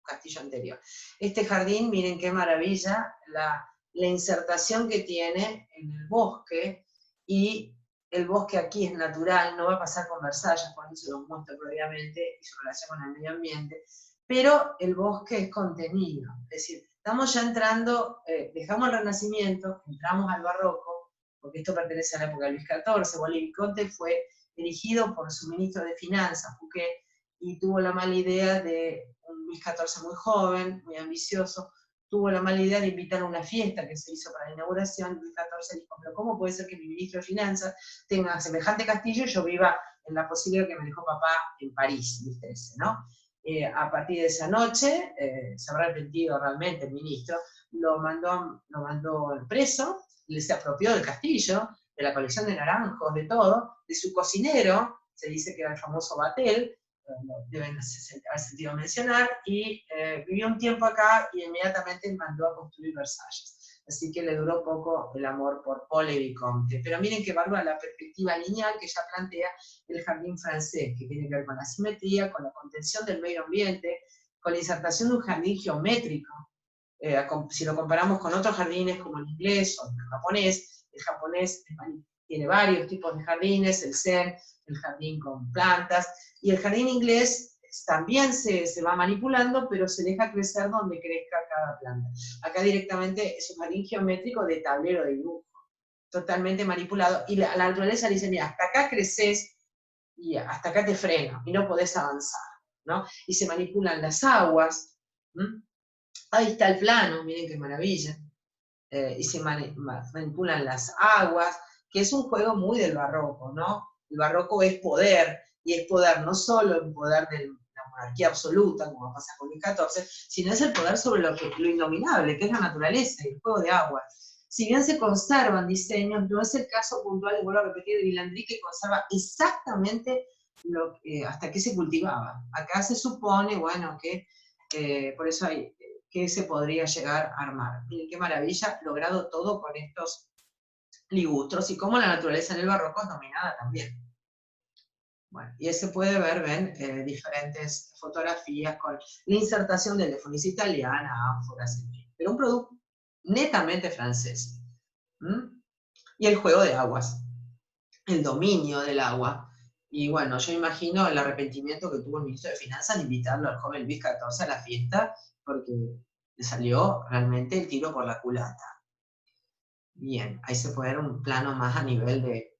castillo anterior. Este jardín, miren qué maravilla, la insertación que tiene en el bosque, y el bosque aquí es natural, no va a pasar con Versalles, por eso se los muestro previamente, y su relación con el medio ambiente, pero el bosque es contenido, es decir, estamos ya entrando, dejamos el Renacimiento, entramos al Barroco, porque esto pertenece a la época de Luis XIV, Vaux-le-Vicomte fue dirigido por su ministro de Finanzas, Fouquet, y tuvo la mala idea un Luis XIV muy joven, muy ambicioso, tuvo la mala idea de invitar a una fiesta que se hizo para la inauguración. Luis XIV dijo, pero ¿cómo puede ser que mi ministro de Finanzas tenga semejante castillo y yo viva en la posibilidad que me dejó papá en París, Luis XIII, ¿no? A partir de esa noche, se habrá arrepentido realmente el ministro, lo mandó preso, se apropió del castillo, de la colección de naranjos, de todo, de su cocinero, se dice que era el famoso Batel, deben haber sentido mencionar, y vivió un tiempo acá y inmediatamente mandó a construir Versalles. Así que le duró poco el amor por Vaux-le-Vicomte. Pero miren qué bárbara la perspectiva lineal que ya plantea el jardín francés, que tiene que ver con la simetría, con la contención del medio ambiente, con la insertación de un jardín geométrico. Si lo comparamos con otros jardines como el inglés o el japonés tiene varios tipos de jardines, el zen, el jardín con plantas, y el jardín inglés también se va manipulando, pero se deja crecer donde crezca cada planta. Acá directamente es un jardín geométrico de tablero de dibujo, totalmente manipulado, y la naturaleza le dice, mira, hasta acá creces y hasta acá te freno, y no podés avanzar, ¿no? Y se manipulan las aguas, ahí está el plano, miren qué maravilla, y se manipulan las aguas, que es un juego muy del barroco, ¿no? El barroco es poder, y es poder no solo el poder de la monarquía absoluta, como pasa con Luis XIV, sino es el poder sobre lo indominable, que es la naturaleza y el juego de aguas. si bien se conservan diseños, no es el caso puntual, vuelvo a repetir, de Vilandri, que conserva exactamente hasta qué se cultivaba. Acá se supone, bueno, que por eso hay, que se podría llegar a armar. Miren qué maravilla, logrado todo con estos ligustros, y cómo la naturaleza en el barroco es dominada también. Bueno, y ahí se puede ver, ven, diferentes fotografías con la insertación de telefonía italiana, ánforas, en fin. Pero un producto netamente francés. ¿Mm? Y el juego de aguas, el dominio del agua. Y bueno, yo imagino el arrepentimiento que tuvo el ministro de Finanzas al invitarlo al joven Luis XIV a la fiesta, porque le salió realmente el tiro por la culata. Bien, ahí se puede ver un plano más a nivel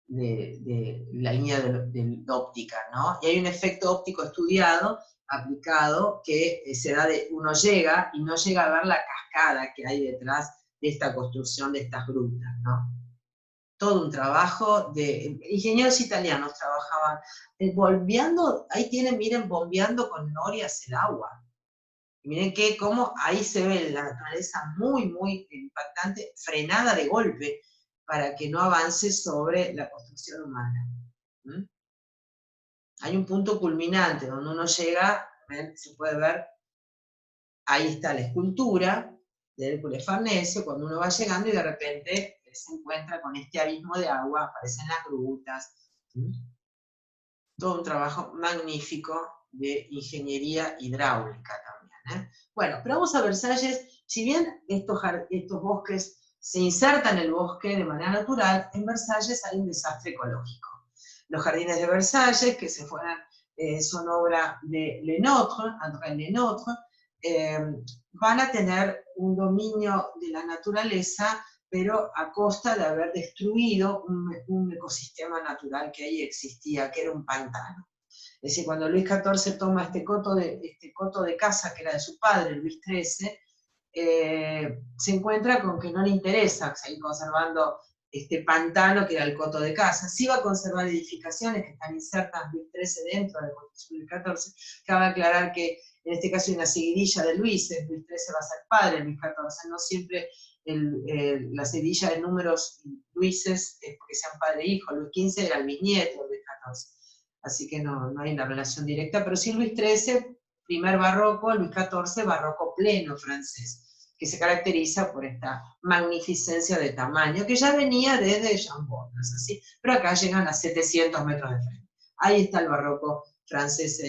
de la línea de óptica, ¿no? Y hay un efecto óptico estudiado, aplicado, que se da uno llega y no llega a ver la cascada que hay detrás de esta construcción de estas grutas, ¿no? Todo un trabajo de ingenieros italianos trabajaban, bombeando, ahí tienen, miren, bombeando con norias el agua. Y miren cómo ahí se ve la naturaleza muy, muy impactante, frenada de golpe, para que no avance sobre la construcción humana. ¿Mm? Hay un punto culminante donde uno llega, ¿ven? Se puede ver, ahí está la escultura de Hércules Farnesio, cuando uno va llegando y de repente se encuentra con este abismo de agua, aparecen las grutas. ¿Mm? Todo un trabajo magnífico de ingeniería hidráulica también. Bueno, pero vamos a Versalles. Si bien estos bosques se insertan en el bosque de manera natural, en Versalles hay un desastre ecológico. Los jardines de Versalles, que se fueron, son obra de Lenotre, André Lenotre, van a tener un dominio de la naturaleza, pero a costa de haber destruido un ecosistema natural que ahí existía, que era un pantano. Es decir, cuando Luis XIV toma este coto de caza, que era de su padre, Luis XIII, se encuentra con que no le interesa seguir conservando este pantano que era el coto de caza. Sí va a conservar edificaciones que están insertas Luis XIII dentro de la Constitución de Luis XIV. Cabe aclarar que en este caso hay una seguidilla de Luises, Luis XIII va a ser padre de Luis XIV, no siempre la seguidilla de números Luises es porque sean padre e hijo. Luis XV era el bisnieto de Luis XIV, así que no hay una relación directa, pero sí Luis XIII, primer barroco, Luis XIV, barroco pleno francés, que se caracteriza por esta magnificencia de tamaño, que ya venía desde Chambord, ¿no es así? Pero acá llegan a 700 metros de frente. Ahí está el barroco francés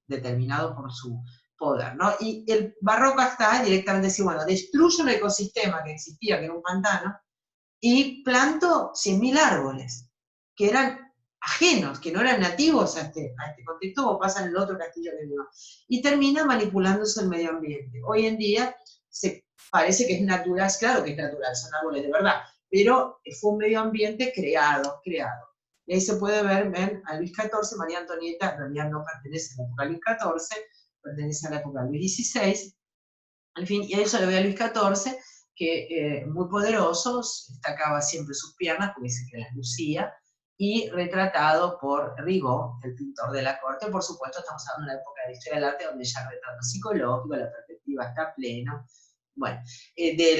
determinado por su poder, ¿no? Y el barroco está directamente decir, bueno, destruyo un ecosistema que existía, que era un pantano, y planto 100.000 árboles, que eran ajenos, que no eran nativos a este contexto, o pasa en el otro castillo que vimos. Y termina manipulándose el medio ambiente. Hoy en día parece que es natural, claro que es natural, son árboles de verdad, pero fue un medio ambiente creado. Y ahí se puede ver, ven, a Luis XIV, María Antonieta, en realidad no pertenece a la época de Luis XIV, pertenece a la época de Luis XVI, en fin, y a eso le ve a Luis XIV, que muy poderoso, destacaba siempre sus piernas, porque dice que las lucía, y retratado por Rigaud, el pintor de la corte. Por supuesto, estamos hablando de una época de la historia del arte donde ya el retrato psicológico, la perspectiva está a pleno. Bueno, de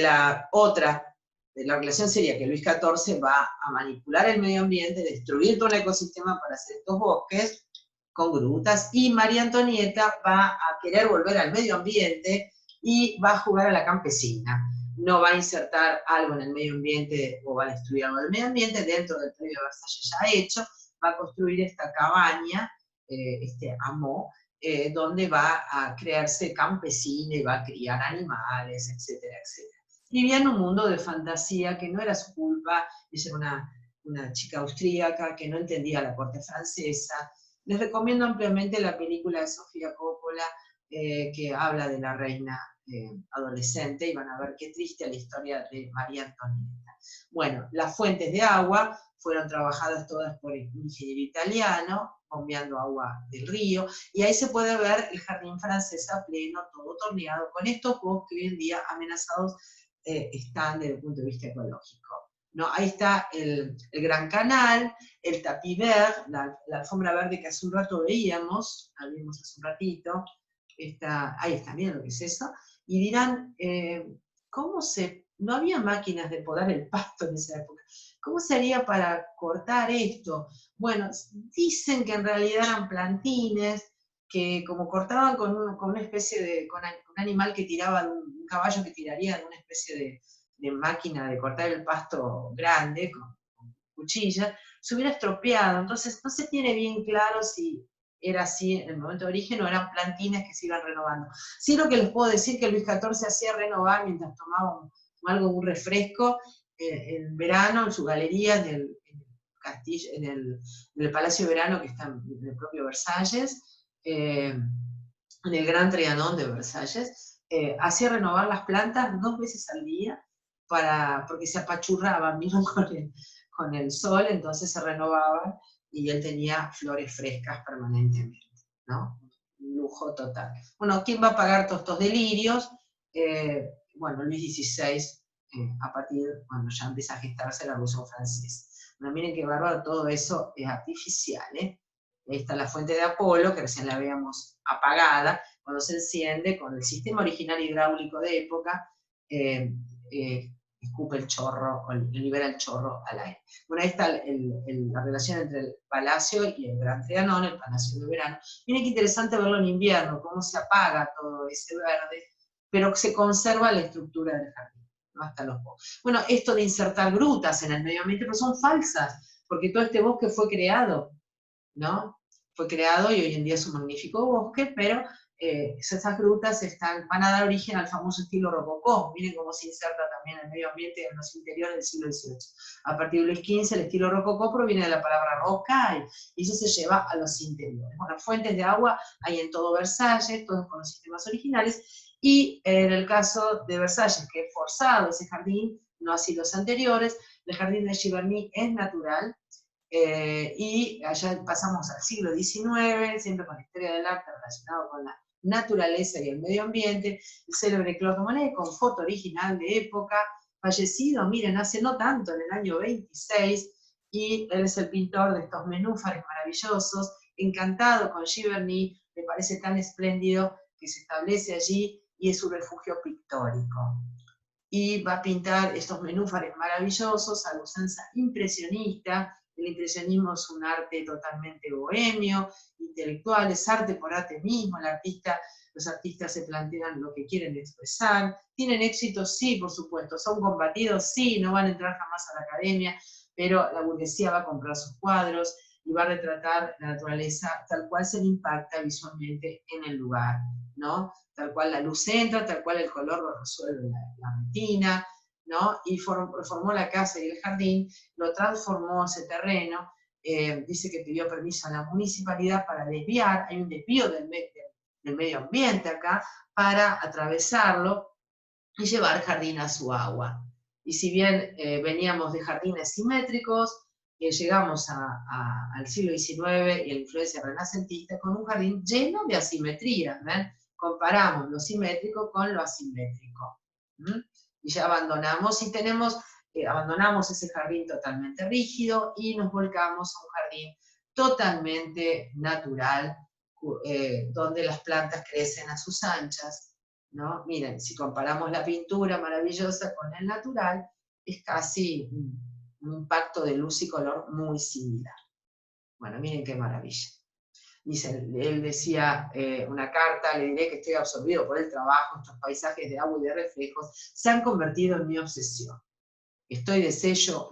la relación sería que Luis XIV va a manipular el medio ambiente, destruir todo el ecosistema para hacer estos bosques con grutas, y María Antonieta va a querer volver al medio ambiente y va a jugar a la campesina. No va a insertar algo en el medio ambiente o va a destruir algo del medio ambiente dentro del predio de Versalles ya hecho, va a construir esta cabaña, este hameau, donde va a crearse campesina y va a criar animales, etcétera, etcétera. Vivía en un mundo de fantasía que no era su culpa. Ella era una chica austríaca que no entendía la corte francesa. Les recomiendo ampliamente la película de Sofía Coppola, que habla de la reina adolescente, y van a ver qué triste la historia de María Antonieta. Bueno, las fuentes de agua fueron trabajadas todas por el ingeniero italiano, bombeando agua del río, y ahí se puede ver el jardín francés a pleno, todo torneado, con estos bosques que hoy en día amenazados están desde el punto de vista ecológico. ¿No? Ahí está el Gran Canal, el tapis vert, la alfombra verde que hace un rato veíamos, la vimos hace un ratito, ahí está, miren lo que es eso, y dirán, ¿cómo se no había máquinas de podar el pasto en esa época. ¿Cómo se haría para cortar esto? Bueno, dicen que en realidad eran plantines, que como cortaban con una especie de, con un animal que tiraba, un caballo que tiraría en una especie de máquina de cortar el pasto grande, con cuchilla, se hubiera estropeado. Entonces no se tiene bien claro si era así en el momento de origen o eran plantines que se iban renovando. Sí, lo que les puedo decir que Luis XIV hacía renovar mientras tomaba un refresco en verano en su galería en el castillo, en el Palacio de Verano que está en el propio Versalles, en el Gran Trianon de Versalles, hacía renovar las plantas 2 veces al día porque se apachurraban, ¿vieron? Con el sol, entonces se renovaban y él tenía flores frescas permanentemente, ¿no? Un lujo total. Bueno, ¿quién va a pagar todos estos delirios? Bueno, Luis XVI, a partir cuando ya empieza a gestarse la Revolución Francesa. Bueno, miren qué bárbaro, todo eso es artificial, ¿eh? Ahí está la fuente de Apolo, que recién la veíamos apagada, cuando se enciende con el sistema original hidráulico de época, escupe el chorro, o libera el chorro al aire. Bueno, ahí está la relación entre el palacio y el Gran Trianon, el Palacio de Verano. Miren qué interesante verlo en invierno, cómo se apaga todo ese verde, pero se conserva la estructura del jardín, ¿no? Hasta los bosques. Bueno, esto de insertar grutas en el medio ambiente, pero son falsas, porque todo este bosque fue creado, ¿no? Fue creado y hoy en día es un magnífico bosque, pero esas grutas van a dar origen al famoso estilo rococó. Miren cómo se inserta también el medio ambiente en los interiores del siglo XVIII. A partir de Luis XV, el estilo rococó proviene de la palabra roca y eso se lleva a los interiores. Bueno, fuentes de agua hay en todo Versalles, todos con los sistemas originales, y en el caso de Versalles, que es forzado ese jardín, no así los anteriores, el jardín de Giverny es natural, y allá pasamos al siglo XIX, siempre con la historia del arte relacionado con la naturaleza y el medio ambiente, el célebre Claude Monet, con foto original de época, fallecido, miren, hace no tanto, en el año 26, y él es el pintor de estos nenúfares maravillosos, encantado con Giverny, le parece tan espléndido que se establece allí y es su refugio pictórico. Y va a pintar estos nenúfares maravillosos a la usanza impresionista. El impresionismo es un arte totalmente bohemio, intelectual, es arte por arte mismo, los artistas se plantean lo que quieren expresar, tienen éxito, sí, por supuesto, son combatidos, sí, no van a entrar jamás a la academia, pero la burguesía va a comprar sus cuadros y va a retratar la naturaleza tal cual se le impacta visualmente en el lugar, ¿no? Tal cual la luz entra, tal cual el color lo resuelve la retina, ¿no? Y reformó la casa y el jardín, lo transformó ese terreno, dice que pidió permiso a la municipalidad para desviar, hay un desvío del medio ambiente acá, para atravesarlo y llevar jardín a su agua. Y si bien veníamos de jardines simétricos, llegamos al siglo XIX y a la influencia renacentista con un jardín lleno de asimetrías, ¿ven? Comparamos lo simétrico con lo asimétrico. Y ya abandonamos abandonamos ese jardín totalmente rígido y nos volcamos a un jardín totalmente natural, donde las plantas crecen a sus anchas, ¿no? Miren, si comparamos la pintura maravillosa con el natural, es casi un impacto de luz y color muy similar. Bueno, miren qué maravilla. Dice, él decía una carta, le diré que estoy absorbido por el trabajo, estos paisajes de agua y de reflejos se han convertido en mi obsesión. Estoy deshecho,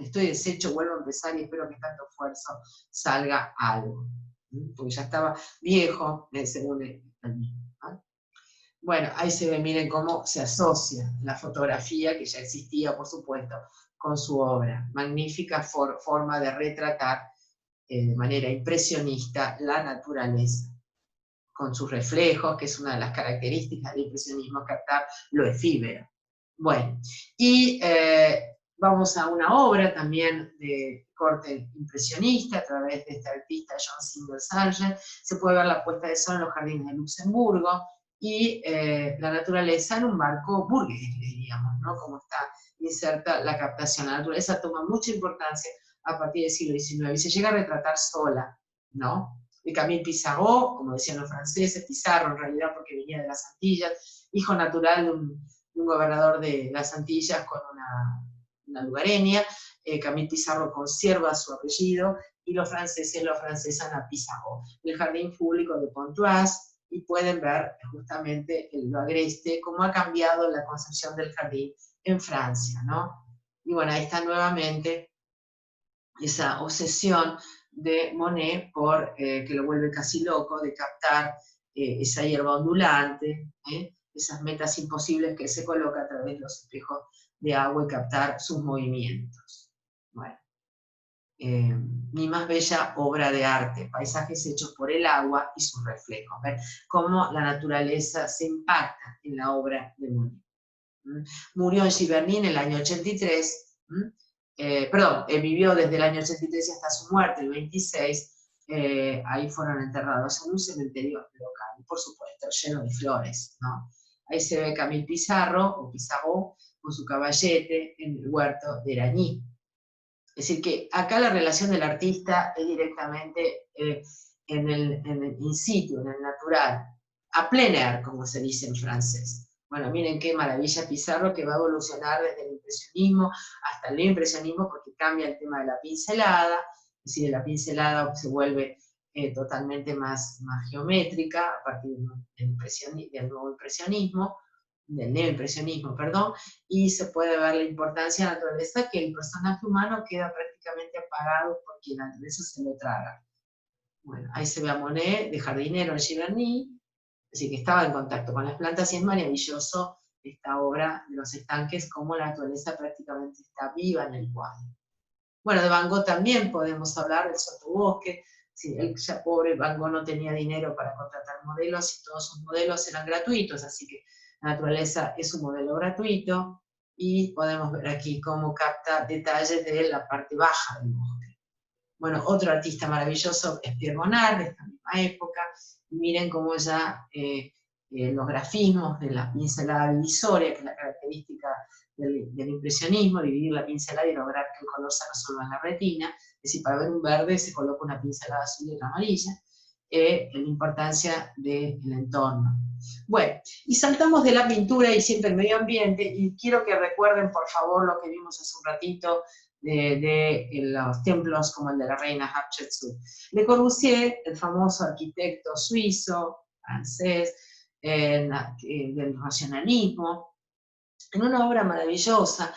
vuelvo a empezar y espero que tanto esfuerzo salga algo. Porque ya estaba viejo, según el mismo. Bueno, ahí se ve, miren cómo se asocia la fotografía, que ya existía, por supuesto, con su obra. Magnífica forma de retratar de manera impresionista la naturaleza, con sus reflejos, que es una de las características del impresionismo, captar lo efímero. Bueno, y vamos a una obra también de corte impresionista a través de este artista John Singer Sargent. Se puede ver la puesta de sol en los jardines de Luxemburgo y la naturaleza en un marco burgués, diríamos, ¿no? Como está inserta la captación. La naturaleza toma mucha importancia a partir del siglo XIX y se llega a retratar sola, ¿no? De Camille Pissarro, como decían los franceses, Pizarro en realidad porque venía de las Antillas, hijo natural un gobernador de las Antillas con una lugareña. Camille Pissarro conserva su apellido, y los franceses lo francesan a Pissarro. El jardín público de Pontoise, y pueden ver justamente lo agreste, cómo ha cambiado la concepción del jardín en Francia, ¿no? Y bueno, ahí está nuevamente esa obsesión de Monet por, que lo vuelve casi loco, de captar esa hierba ondulante, esas metas imposibles que se coloca a través de los espejos de agua y captar sus movimientos. Bueno, mi más bella obra de arte, paisajes hechos por el agua y sus reflejos. ¿Ven? Cómo la naturaleza se impacta en la obra de Monet. Murió en Giverny en el año 83, vivió desde el año 83 hasta su muerte, el 26, ahí fueron enterrados en un cementerio local, por supuesto, lleno de flores, ¿no? Ahí se ve Camille Pissarro, o Pissarro, con su caballete en el huerto de Eragny. Es decir, que acá la relación del artista es directamente en el in situ, en el natural, a plein air, como se dice en francés. Bueno, miren qué maravilla Pissarro, que va a evolucionar desde el impresionismo hasta el neoimpresionismo, porque cambia el tema de la pincelada, es decir, la pincelada se vuelve totalmente más geométrica a partir del nuevo impresionismo, del neoimpresionismo, perdón, y se puede ver la importancia de la naturaleza, que el personaje humano queda prácticamente apagado porque la naturaleza se lo traga. Bueno, ahí se ve a Monet de jardinero en Giverny, así que estaba en contacto con las plantas, y es maravilloso esta obra de los estanques, como la naturaleza prácticamente está viva en el cuadro. Bueno, de Van Gogh también podemos hablar, del sotobosque. Sí, él ya pobre Van Gogh no tenía dinero para contratar modelos, y todos sus modelos eran gratuitos, así que la naturaleza es un modelo gratuito, y podemos ver aquí cómo capta detalles de la parte baja del bosque. Bueno, otro artista maravilloso es Pierre Bonnard, de esta misma época. Miren cómo ya los grafismos de la pincelada divisoria, que es la característica del impresionismo, dividir la pincelada y lograr que el color se resuelva en la retina. Es decir, para ver un verde se coloca una pincelada azul y una amarilla. La importancia del entorno. Bueno, y saltamos de la pintura y siempre el medio ambiente, y quiero que recuerden, por favor, lo que vimos hace un ratito de los templos como el de la reina Hatshepsut. Le Corbusier, el famoso arquitecto suizo, francés, del racionalismo, en una obra maravillosa,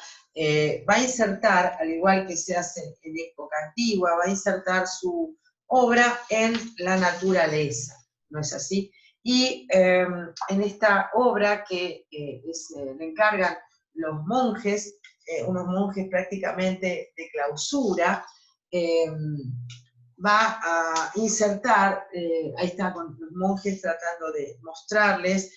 va a insertar, al igual que se hace en época antigua, va a insertar su obra en la naturaleza, ¿no es así? Y en esta obra que le encargan los monjes, unos monjes prácticamente de clausura, va a insertar, ahí está con los monjes tratando de mostrarles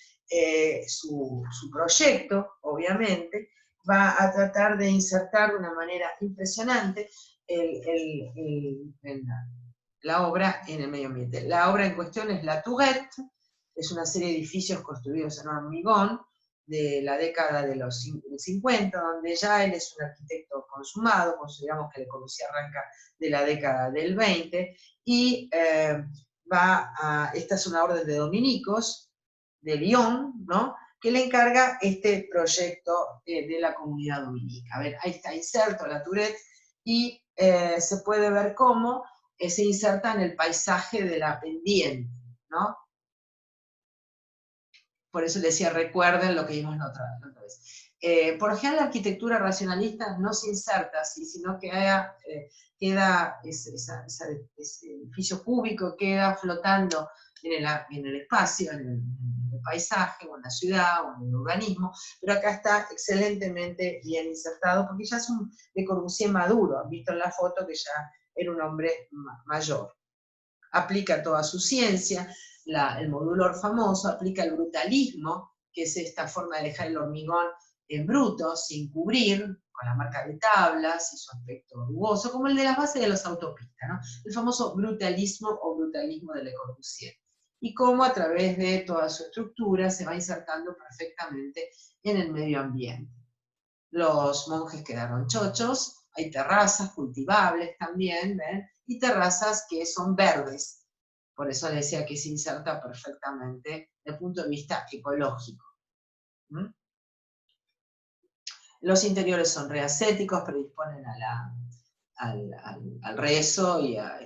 su proyecto, obviamente, va a tratar de insertar de una manera impresionante la obra en el medio ambiente. La obra en cuestión es La Tourette, es una serie de edificios construidos en hormigón de la década de los 50, donde ya él es un arquitecto consumado, consideramos que Le Corbusier arranca de la década del 20, y esta es una orden de dominicos, de Lyon, ¿no?, que le encarga este proyecto de la comunidad dominica. A ver, ahí está inserto La Tourette, y se puede ver cómo se inserta en el paisaje de la pendiente, ¿no? Por eso les decía, recuerden lo que vimos la otra vez. Por ejemplo, la arquitectura racionalista no se inserta así, sino que queda ese edificio cúbico, queda flotando en el espacio, en el paisaje, o en la ciudad, o en el urbanismo, pero acá está excelentemente bien insertado, porque ya es un Le Corbusier maduro. Han visto en la foto que ya era un hombre mayor. Aplica toda su ciencia, el modulor famoso, aplica el brutalismo, que es esta forma de dejar el hormigón en bruto, sin cubrir, con la marca de tablas y su aspecto rugoso, como el de las bases de las autopistas, ¿no? El famoso brutalismo o brutalismo de Le Corbusier. Y cómo a través de toda su estructura se va insertando perfectamente en el medio ambiente. Los monjes quedaron chochos, hay terrazas cultivables también, ¿ven? Y terrazas que son verdes. Por eso les decía que se inserta perfectamente desde el punto de vista ecológico. ¿Mm? Los interiores son reascéticos, predisponen al rezo y a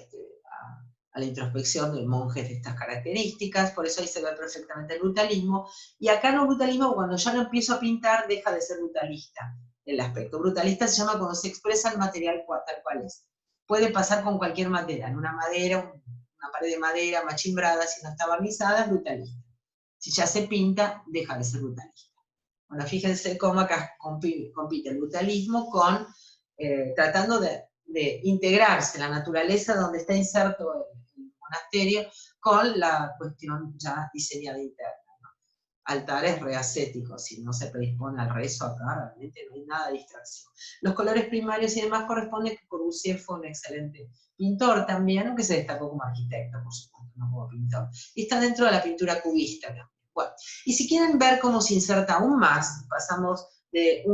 la introspección de monjes de estas características, por eso ahí se ve perfectamente el brutalismo, y acá en el brutalismo, cuando ya no empiezo a pintar, deja de ser brutalista. El aspecto brutalista se llama cuando se expresa el material tal cual es. Puede pasar con cualquier material, una pared de madera machimbrada, si no está barnizada, es brutalista. Si ya se pinta, deja de ser brutalista. Bueno, fíjense cómo acá compite el brutalismo con tratando de integrarse la naturaleza donde está inserto el monasterio con la cuestión ya diseñada interna. ¿No? Altares reascéticos, si no se predispone al rezo acá, realmente no hay nada de distracción. Los colores primarios y demás corresponden que Corbusier fue un excelente pintor también, aunque se destacó como arquitecto, por supuesto, no como pintor. Y está dentro de la pintura cubista también. Bueno, y si quieren ver cómo se inserta aún más, pasamos de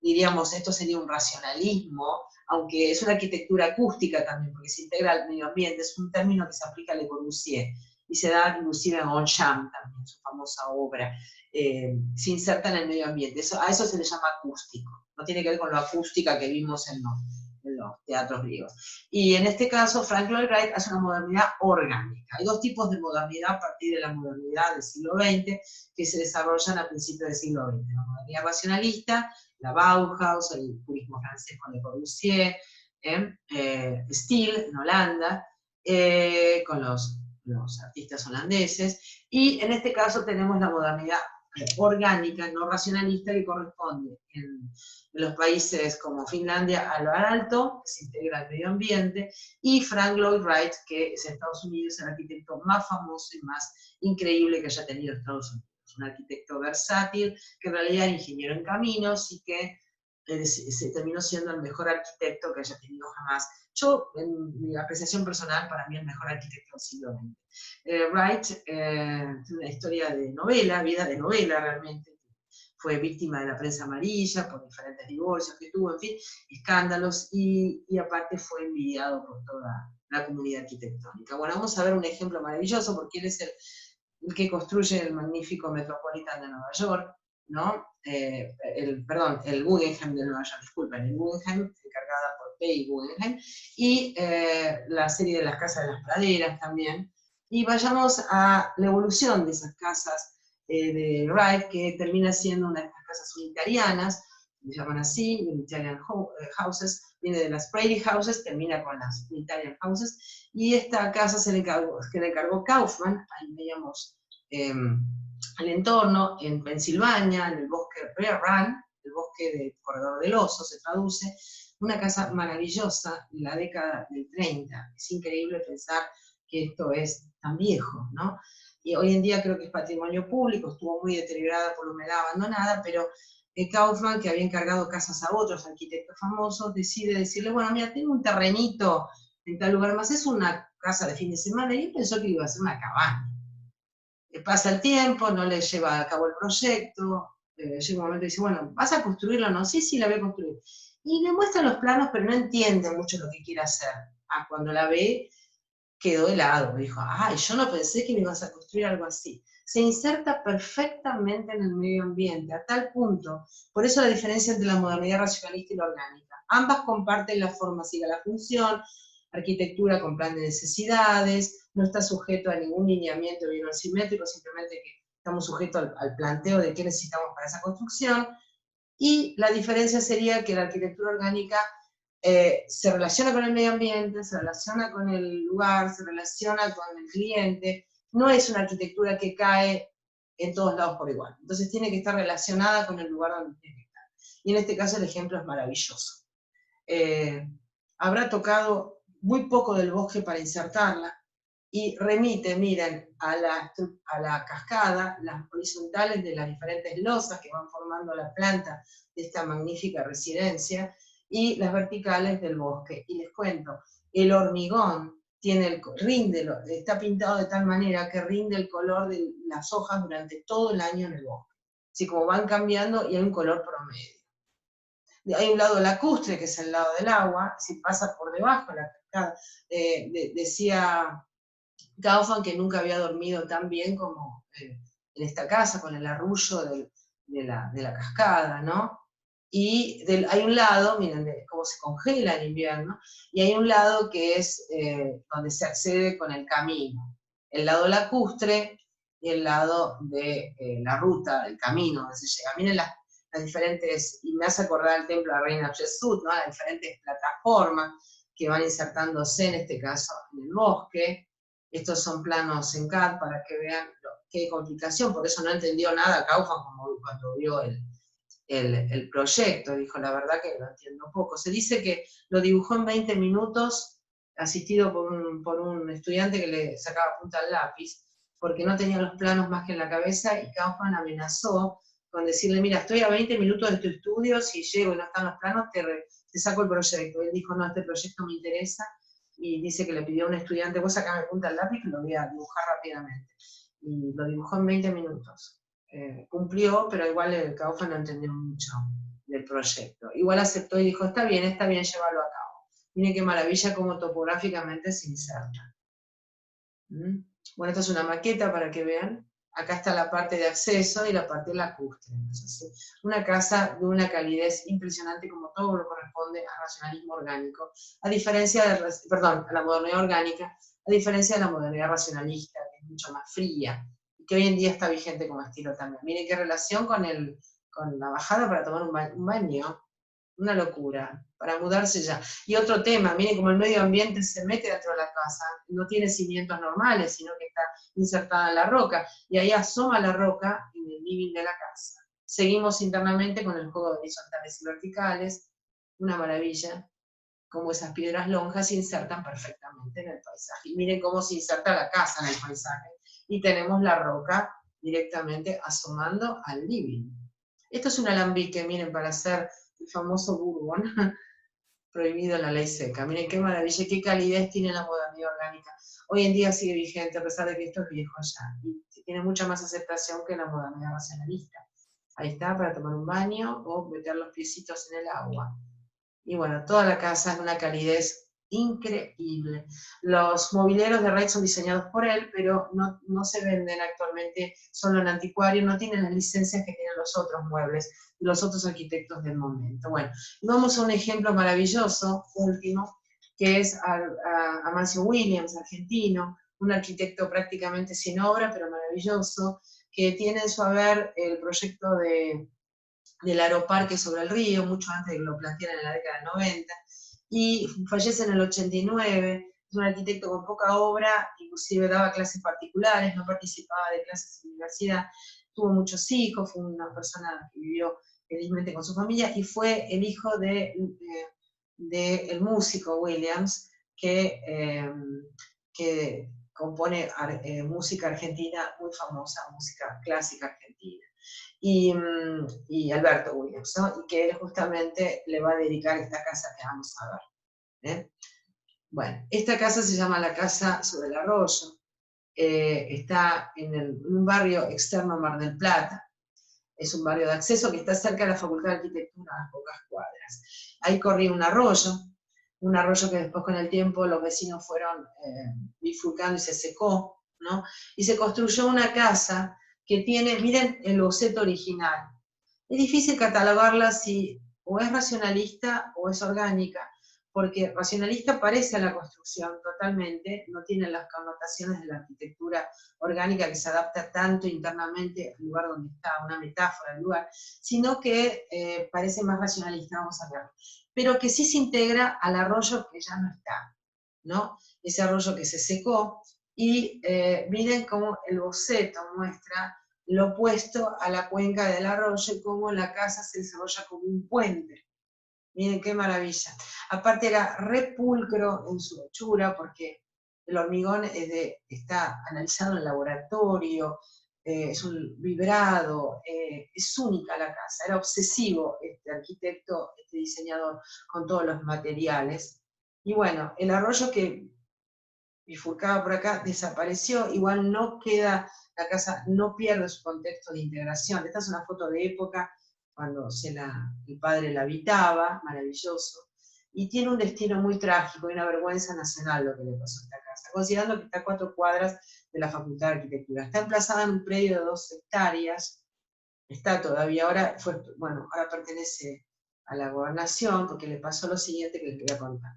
diríamos, esto sería un racionalismo, aunque es una arquitectura acústica también, porque se integra al medio ambiente, es un término que se aplica a Le Corbusier, y se da inclusive en Longchamp también, su famosa obra, se inserta en el medio ambiente, a eso se le llama acústico, no tiene que ver con lo acústica que vimos en los teatros griegos. Y en este caso, Frank Lloyd Wright hace una modernidad orgánica. Hay dos tipos de modernidad a partir de la modernidad del siglo XX que se desarrollan a principios del siglo XX. La modernidad racionalista, la Bauhaus, el purismo francés con Le Corbusier, Steele en Holanda, con los artistas holandeses, y en este caso tenemos la modernidad orgánica, no racionalista, que corresponde en los países como Finlandia al alto, que se integra al medio ambiente, y Frank Lloyd Wright, que es Estados Unidos el arquitecto más famoso y más increíble que haya tenido Estados Unidos. Un arquitecto versátil, que en realidad era ingeniero en caminos y que se terminó siendo el mejor arquitecto que haya tenido jamás. Yo, en mi apreciación personal, para mí el mejor arquitecto del siglo XX. Wright tiene una historia de novela, vida de novela realmente. Fue víctima de la prensa amarilla por diferentes divorcios que tuvo, en fin, escándalos, y aparte fue envidiado por toda la comunidad arquitectónica. Bueno, vamos a ver un ejemplo maravilloso, porque él es el que construye el magnífico Metropolitan de Nueva York, ¿no? El Guggenheim de Nueva York, disculpen, el Guggenheim, encargada por Pei Guggenheim, y la serie de las casas de las praderas también. Y vayamos a la evolución de esas casas de Wright, que termina siendo una de estas casas unitarianas, se llaman así, Unitarian Houses, viene de las Prairie Houses, termina con las Unitarian Houses, y esta casa se le encargó Kaufman, ahí veíamos el entorno, en Pensilvania, en el bosque Bear Run, el bosque del Corredor del Oso, se traduce, una casa maravillosa en la década del 30, es increíble pensar que esto es tan viejo, ¿no? Y hoy en día creo que es patrimonio público, estuvo muy deteriorada por la humedad, abandonada, pero Kaufman, que había encargado casas a otros arquitectos famosos, decide decirle, bueno, mira, tengo un terrenito en tal lugar, más es una casa de fin de semana, y él pensó que iba a ser una cabaña. Pasa el tiempo, no le lleva a cabo el proyecto, llega un momento y dice, bueno, ¿vas a construirlo? No, sí, la voy a construir. Y le muestra los planos, pero no entiende mucho lo que quiere hacer. Cuando la ve, quedó helado, me dijo, ay, yo no pensé que me ibas a construir algo así. Se inserta perfectamente en el medio ambiente, a tal punto, por eso la diferencia entre la modernidad racionalista y la orgánica. Ambas comparten la forma, sigue la función, arquitectura con plan de necesidades, no está sujeto a ningún lineamiento simétrico, simplemente que estamos sujetos al planteo de qué necesitamos para esa construcción, y la diferencia sería que la arquitectura orgánica se relaciona con el medio ambiente, se relaciona con el lugar, se relaciona con el cliente, no es una arquitectura que cae en todos lados por igual. Entonces tiene que estar relacionada con el lugar donde tiene que estar. Y en este caso el ejemplo es maravilloso. Habrá tocado muy poco del bosque para insertarla, y remite, miren, a la cascada, las horizontales de las diferentes losas que van formando la planta de esta magnífica residencia, y las verticales del bosque. Y les cuento, el hormigón está pintado de tal manera que rinde el color de las hojas durante todo el año en el bosque. Así como van cambiando y hay un color promedio. Hay un lado lacustre, que es el lado del agua, si pasa por debajo la cascada. Decía Kaufman que nunca había dormido tan bien como en esta casa, con el arrullo de la cascada, ¿no? y hay un lado, miren cómo se congela en invierno, y hay un lado que es donde se accede con el camino, el lado lacustre y el lado de la ruta, el camino donde se llega. Miren las diferentes, y me hace acordar el templo de la Reina Jesús, ¿no? Las diferentes plataformas que van insertándose, en este caso, en el bosque. Estos son planos en CAD para que vean qué complicación, por eso no entendió nada Kaufman cuando vio el proyecto, dijo, la verdad que lo entiendo poco. Se dice que lo dibujó en 20 minutos, asistido por un estudiante que le sacaba punta al lápiz, porque no tenía los planos más que en la cabeza, y Kaufman amenazó con decirle, mira, estoy a 20 minutos de tu estudio, si llego y no están los planos, te saco el proyecto. Él dijo, no, este proyecto me interesa, y dice que le pidió a un estudiante, vos sacame punta al lápiz, que lo voy a dibujar rápidamente. Y lo dibujó en 20 minutos. Cumplió, pero igual el Kaufman no entendió mucho del proyecto. Igual aceptó y dijo, está bien, llévalo a cabo. Miren qué maravilla cómo topográficamente se inserta. ¿Mm? Bueno, esta es una maqueta para que vean. Acá está la parte de acceso y la parte lacustre. Entonces, una casa de una calidez impresionante, como todo lo corresponde al racionalismo orgánico, a diferencia a la modernidad orgánica, a diferencia de la modernidad racionalista, que es mucho más fría, y que hoy en día está vigente como estilo también. Miren qué relación con la bajada para tomar un baño, una locura, para mudarse ya. Y otro tema, miren cómo el medio ambiente se mete dentro de la casa, no tiene cimientos normales, sino que está insertada en la roca, y ahí asoma la roca en el living de la casa. Seguimos internamente con el juego de horizontales y verticales, una maravilla, como esas piedras lonjas se insertan perfectamente en el paisaje. Y miren cómo se inserta la casa en el paisaje, y tenemos la roca directamente asomando al living. Esto es un alambique, miren, para hacer el famoso bourbon, prohibido en la ley seca. Miren qué maravilla, qué calidez tiene la modernidad orgánica. Hoy en día sigue vigente, a pesar de que esto es viejo ya, y tiene mucha más aceptación que la modernidad racionalista. Ahí está, para tomar un baño o meter los piecitos en el agua. Y bueno, toda la casa es de una calidez increíble. Los mobileros de Wright son diseñados por él, pero no se venden actualmente solo en anticuario, no tienen las licencias que tienen los otros muebles, los otros arquitectos del momento. Bueno, vamos a un ejemplo maravilloso, último, que es a Amancio Williams, argentino, un arquitecto prácticamente sin obra, pero maravilloso, que tiene en su haber el proyecto del aeroparque sobre el río, mucho antes de que lo plantearan en la década del 90, y fallece en el 89, es un arquitecto con poca obra, inclusive daba clases particulares, no participaba de clases en la universidad, tuvo muchos hijos, fue una persona que vivió felizmente con su familia, y fue el hijo el músico Williams, que compone música argentina muy famosa, música clásica argentina. Y Alberto Williams, ¿no? Y que él justamente le va a dedicar esta casa que vamos a ver. ¿Eh? Bueno, esta casa se llama la Casa sobre el Arroyo, está en un barrio externo a Mar del Plata, es un barrio de acceso que está cerca de la Facultad de Arquitectura, a pocas cuadras. Ahí corría un arroyo que después con el tiempo los vecinos fueron bifurcando y se secó, ¿no? Y se construyó una casa que tiene, miren el boceto original. Es difícil catalogarla si o es racionalista o es orgánica, porque racionalista parece a la construcción totalmente, no tiene las connotaciones de la arquitectura orgánica que se adapta tanto internamente al lugar donde está, una metáfora del lugar, sino que parece más racionalista, vamos a ver, pero que sí se integra al arroyo que ya no está, ¿no? Ese arroyo que se secó, y miren cómo el boceto muestra lo opuesto a la cuenca del arroyo y cómo la casa se desarrolla como un puente. Miren qué maravilla. Aparte era repulcro en su hechura, porque el hormigón está analizado en el laboratorio, es un vibrado, es única la casa, era obsesivo este arquitecto, este diseñador, con todos los materiales. Y bueno, el arroyo que bifurcaba por acá desapareció, igual no queda, la casa no pierde su contexto de integración. Esta es una foto de época, cuando el padre la habitaba, maravilloso, y tiene un destino muy trágico y una vergüenza nacional lo que le pasó a esta casa, considerando que está a 4 cuadras de la Facultad de Arquitectura. Está emplazada en un predio de 2 hectáreas, está todavía, ahora pertenece a la gobernación, porque le pasó lo siguiente que les voy a contar.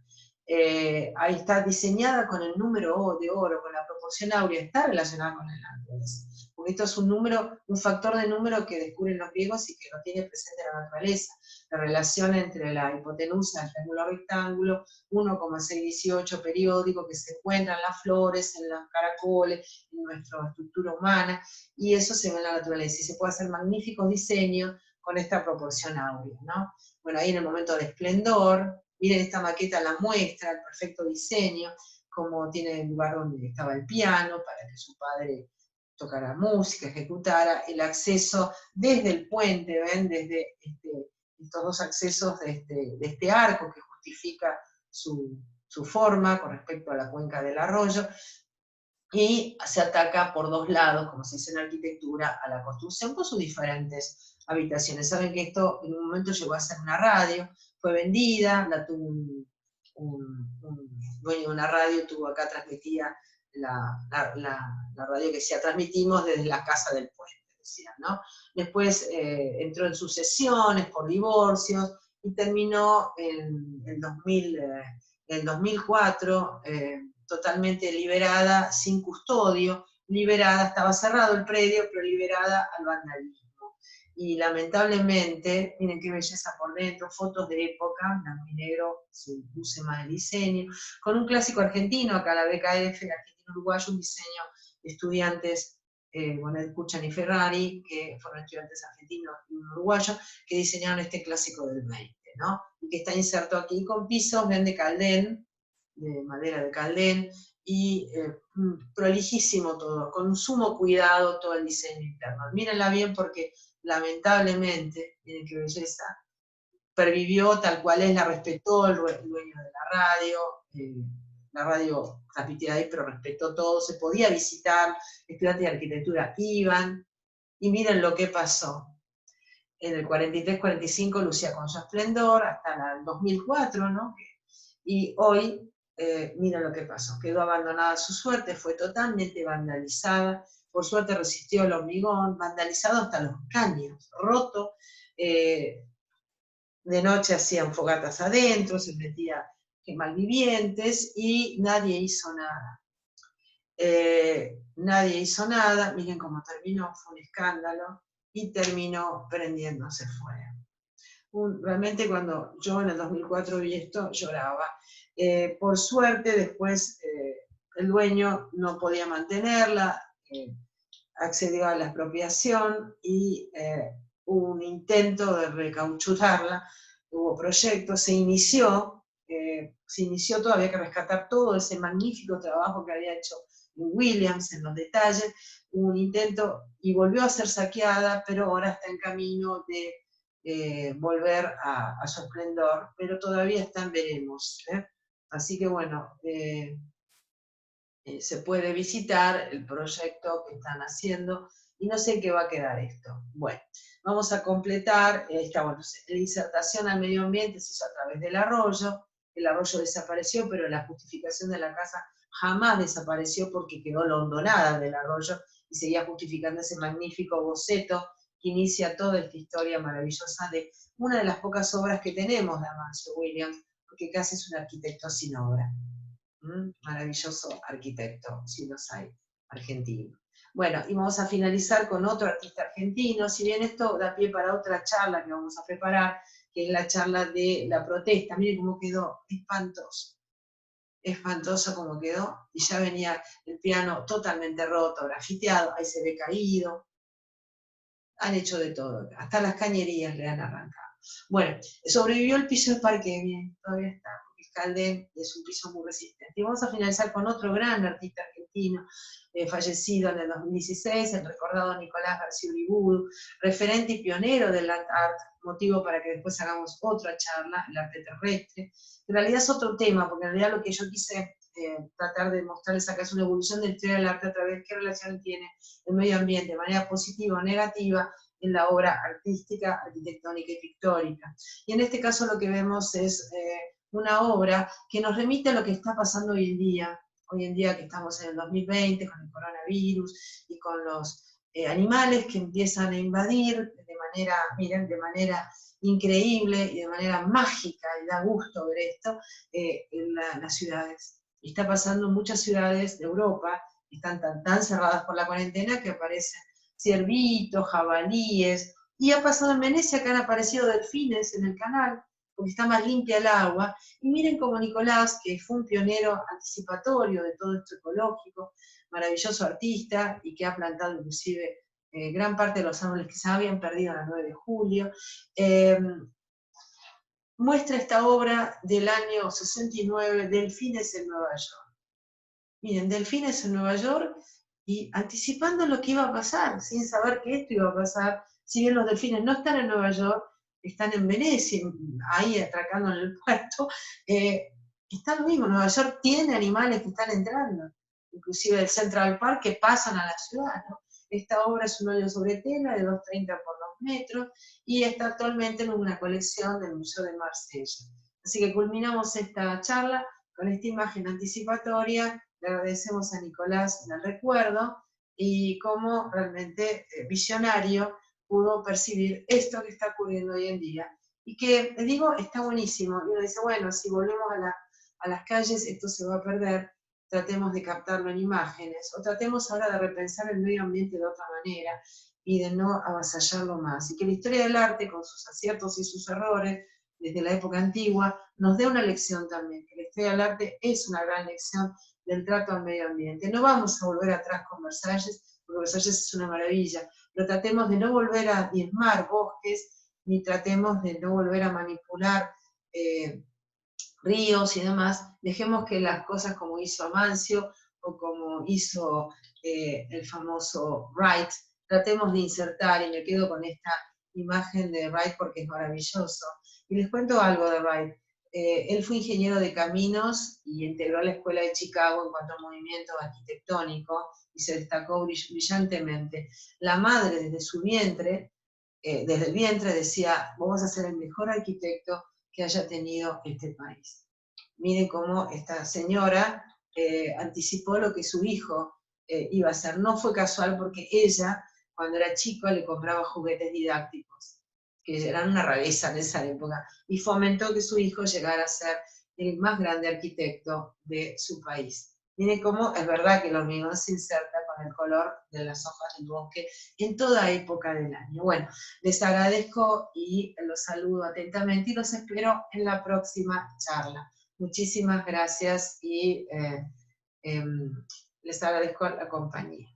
Ahí está diseñada con el número de oro, con la proporción áurea, está relacionada con el ángeles. Porque esto es un número, un factor de número que descubren los griegos y que lo tiene presente la naturaleza. La relación entre la hipotenusa del triángulo rectángulo, 1,618 periódico que se encuentra en las flores, en los caracoles, en nuestra estructura humana, y eso se ve en la naturaleza. Y se puede hacer magníficos diseños con esta proporción áurea, ¿no? Bueno, ahí en el momento de esplendor, miren esta maqueta la muestra, el perfecto diseño, como tiene el lugar donde estaba el piano, para que su padre tocara música, ejecutara, el acceso desde el puente, ¿ven? Desde estos dos accesos de este arco que justifica su forma con respecto a la cuenca del arroyo, y se ataca por dos lados, como se dice en arquitectura, a la construcción con sus diferentes habitaciones. Saben que esto en un momento llegó a ser una radio, fue vendida, la tuvo un dueño de una radio, tuvo acá transmitida la radio que decía, transmitimos desde la casa del puente, decía, ¿no? Después entró en sucesiones por divorcios y terminó en el 2004, totalmente liberada, sin custodio, liberada, estaba cerrado el predio, pero liberada al vandalismo. Y lamentablemente, miren qué belleza por dentro, fotos de época, blanco y negro, se luce más el diseño, con un clásico argentino, acá la BKF, argentino-uruguayo, un diseño de estudiantes, Bonet Kuchan y Ferrari, que fueron estudiantes argentinos y uruguayos, que diseñaron este clásico del 20, ¿no? Y que está inserto aquí con pisos, ven de Caldén, de madera de Caldén, y prolijísimo todo, con sumo cuidado todo el diseño interno. Mírenla bien porque lamentablemente, miren qué belleza, pervivió tal cual es, la respetó el dueño de la radio transmitida ahí, pero respetó todo, se podía visitar, estudiantes de arquitectura iban, y miren lo que pasó. En el 43-45 lucía con su esplendor, hasta el 2004, ¿no? Y hoy, mira lo que pasó, quedó abandonada a su suerte, fue totalmente vandalizada, por suerte resistió el hormigón, vandalizado hasta los caños, roto, de noche hacían fogatas adentro, se metía malvivientes y nadie hizo nada. Nadie hizo nada, miren cómo terminó, fue un escándalo, y terminó prendiéndose fuego. Realmente cuando yo en el 2004 vi esto, lloraba. Por suerte después el dueño no podía mantenerla, accedió a la expropiación y hubo un intento de recauchutarla, hubo proyectos, se inició todavía que rescatar todo ese magnífico trabajo que había hecho Williams en los detalles, hubo un intento y volvió a ser saqueada, pero ahora está en camino de volver a su esplendor, pero todavía está en veremos. Así que bueno, se puede visitar el proyecto que están haciendo y no sé en qué va a quedar esto. Bueno, vamos a completar la insertación al medio ambiente se hizo a través del arroyo, el arroyo desapareció, pero la justificación de la casa jamás desapareció porque quedó la hondonada del arroyo y seguía justificando ese magnífico boceto que inicia toda esta historia maravillosa de una de las pocas obras que tenemos de Amancio Williams, porque casi es un arquitecto sin obra. Maravilloso arquitecto, si los hay, argentino. Bueno, y vamos a finalizar con otro artista argentino, si bien esto da pie para otra charla que vamos a preparar, que es la charla de la protesta. Miren cómo quedó, espantoso como quedó, y ya venía el piano totalmente roto, grafiteado, ahí se ve caído, han hecho de todo, hasta las cañerías le han arrancado. Bueno, sobrevivió el piso de parque, bien, todavía está, porque es Caldén y es un piso muy resistente. Y vamos a finalizar con otro gran artista argentino, fallecido en el 2016, el recordado Nicolás García Uriburu, referente y pionero del land art, motivo para que después hagamos otra charla, el arte terrestre. En realidad es otro tema, porque en realidad lo que yo quise tratar de mostrarles acá es una evolución de la historia del arte a través de qué relación tiene el medio ambiente de manera positiva o negativa en la obra artística, arquitectónica y pictórica. Y en este caso lo que vemos es una obra que nos remite a lo que está pasando hoy en día que estamos en el 2020, con el coronavirus y con los animales que empiezan a invadir de manera, miren, de manera increíble y de manera mágica, y da gusto ver esto, en las ciudades. Está pasando en muchas ciudades de Europa, están tan cerradas por la cuarentena que aparecen ciervitos, jabalíes, y ha pasado en Venecia que han aparecido delfines en el canal, porque está más limpia el agua, y miren cómo Nicolás, que fue un pionero anticipatorio de todo esto ecológico, maravilloso artista, y que ha plantado inclusive gran parte de los árboles que se habían perdido en la 9 de julio, eh, muestra esta obra del año 69, Delfines en Nueva York. Miren, Delfines en Nueva York, y anticipando lo que iba a pasar, sin saber que esto iba a pasar, si bien los delfines no están en Nueva York, están en Venecia, ahí atracando en el puerto, está lo mismo, Nueva York tiene animales que están entrando, inclusive del Central Park, que pasan a la ciudad, ¿no? Esta obra es un óleo sobre tela de 2,30 por 2 metros, y está actualmente en una colección del Museo de Marsella. Así que culminamos esta charla con esta imagen anticipatoria. Le agradecemos a Nicolás el recuerdo, y cómo realmente visionario pudo percibir esto que está ocurriendo hoy en día. Y que, les digo, está buenísimo. Y uno dice, bueno, si volvemos a las calles, esto se va a perder, tratemos de captarlo en imágenes, o tratemos ahora de repensar el medio ambiente de otra manera, y de no avasallarlo más. Y que la historia del arte, con sus aciertos y sus errores, desde la época antigua, nos dé una lección también, que la historia del arte es una gran lección del trato al medio ambiente. No vamos a volver atrás con Versalles, porque Versalles es una maravilla, pero tratemos de no volver a diezmar bosques, ni tratemos de no volver a manipular ríos y demás. Dejemos que las cosas, como hizo Amancio, o como hizo el famoso Wright, tratemos de insertar, y me quedo con esta imagen de Wright porque es maravilloso. Y les cuento algo de Wright. Él fue ingeniero de caminos y integró la Escuela de Chicago en cuanto al movimiento arquitectónico, y se destacó brillantemente. La madre, desde su vientre, desde el vientre, decía: vos vas a ser el mejor arquitecto que haya tenido este país. Miren cómo esta señora anticipó lo que su hijo iba a hacer. No fue casual, porque ella, cuando era chico, le compraba juguetes didácticos, que eran una rareza en esa época, y fomentó que su hijo llegara a ser el más grande arquitecto de su país. Miren cómo es verdad que el hormigón se inserta con el color de las hojas del bosque en toda época del año. Bueno, les agradezco y los saludo atentamente, y los espero en la próxima charla. Muchísimas gracias, y les agradezco la compañía.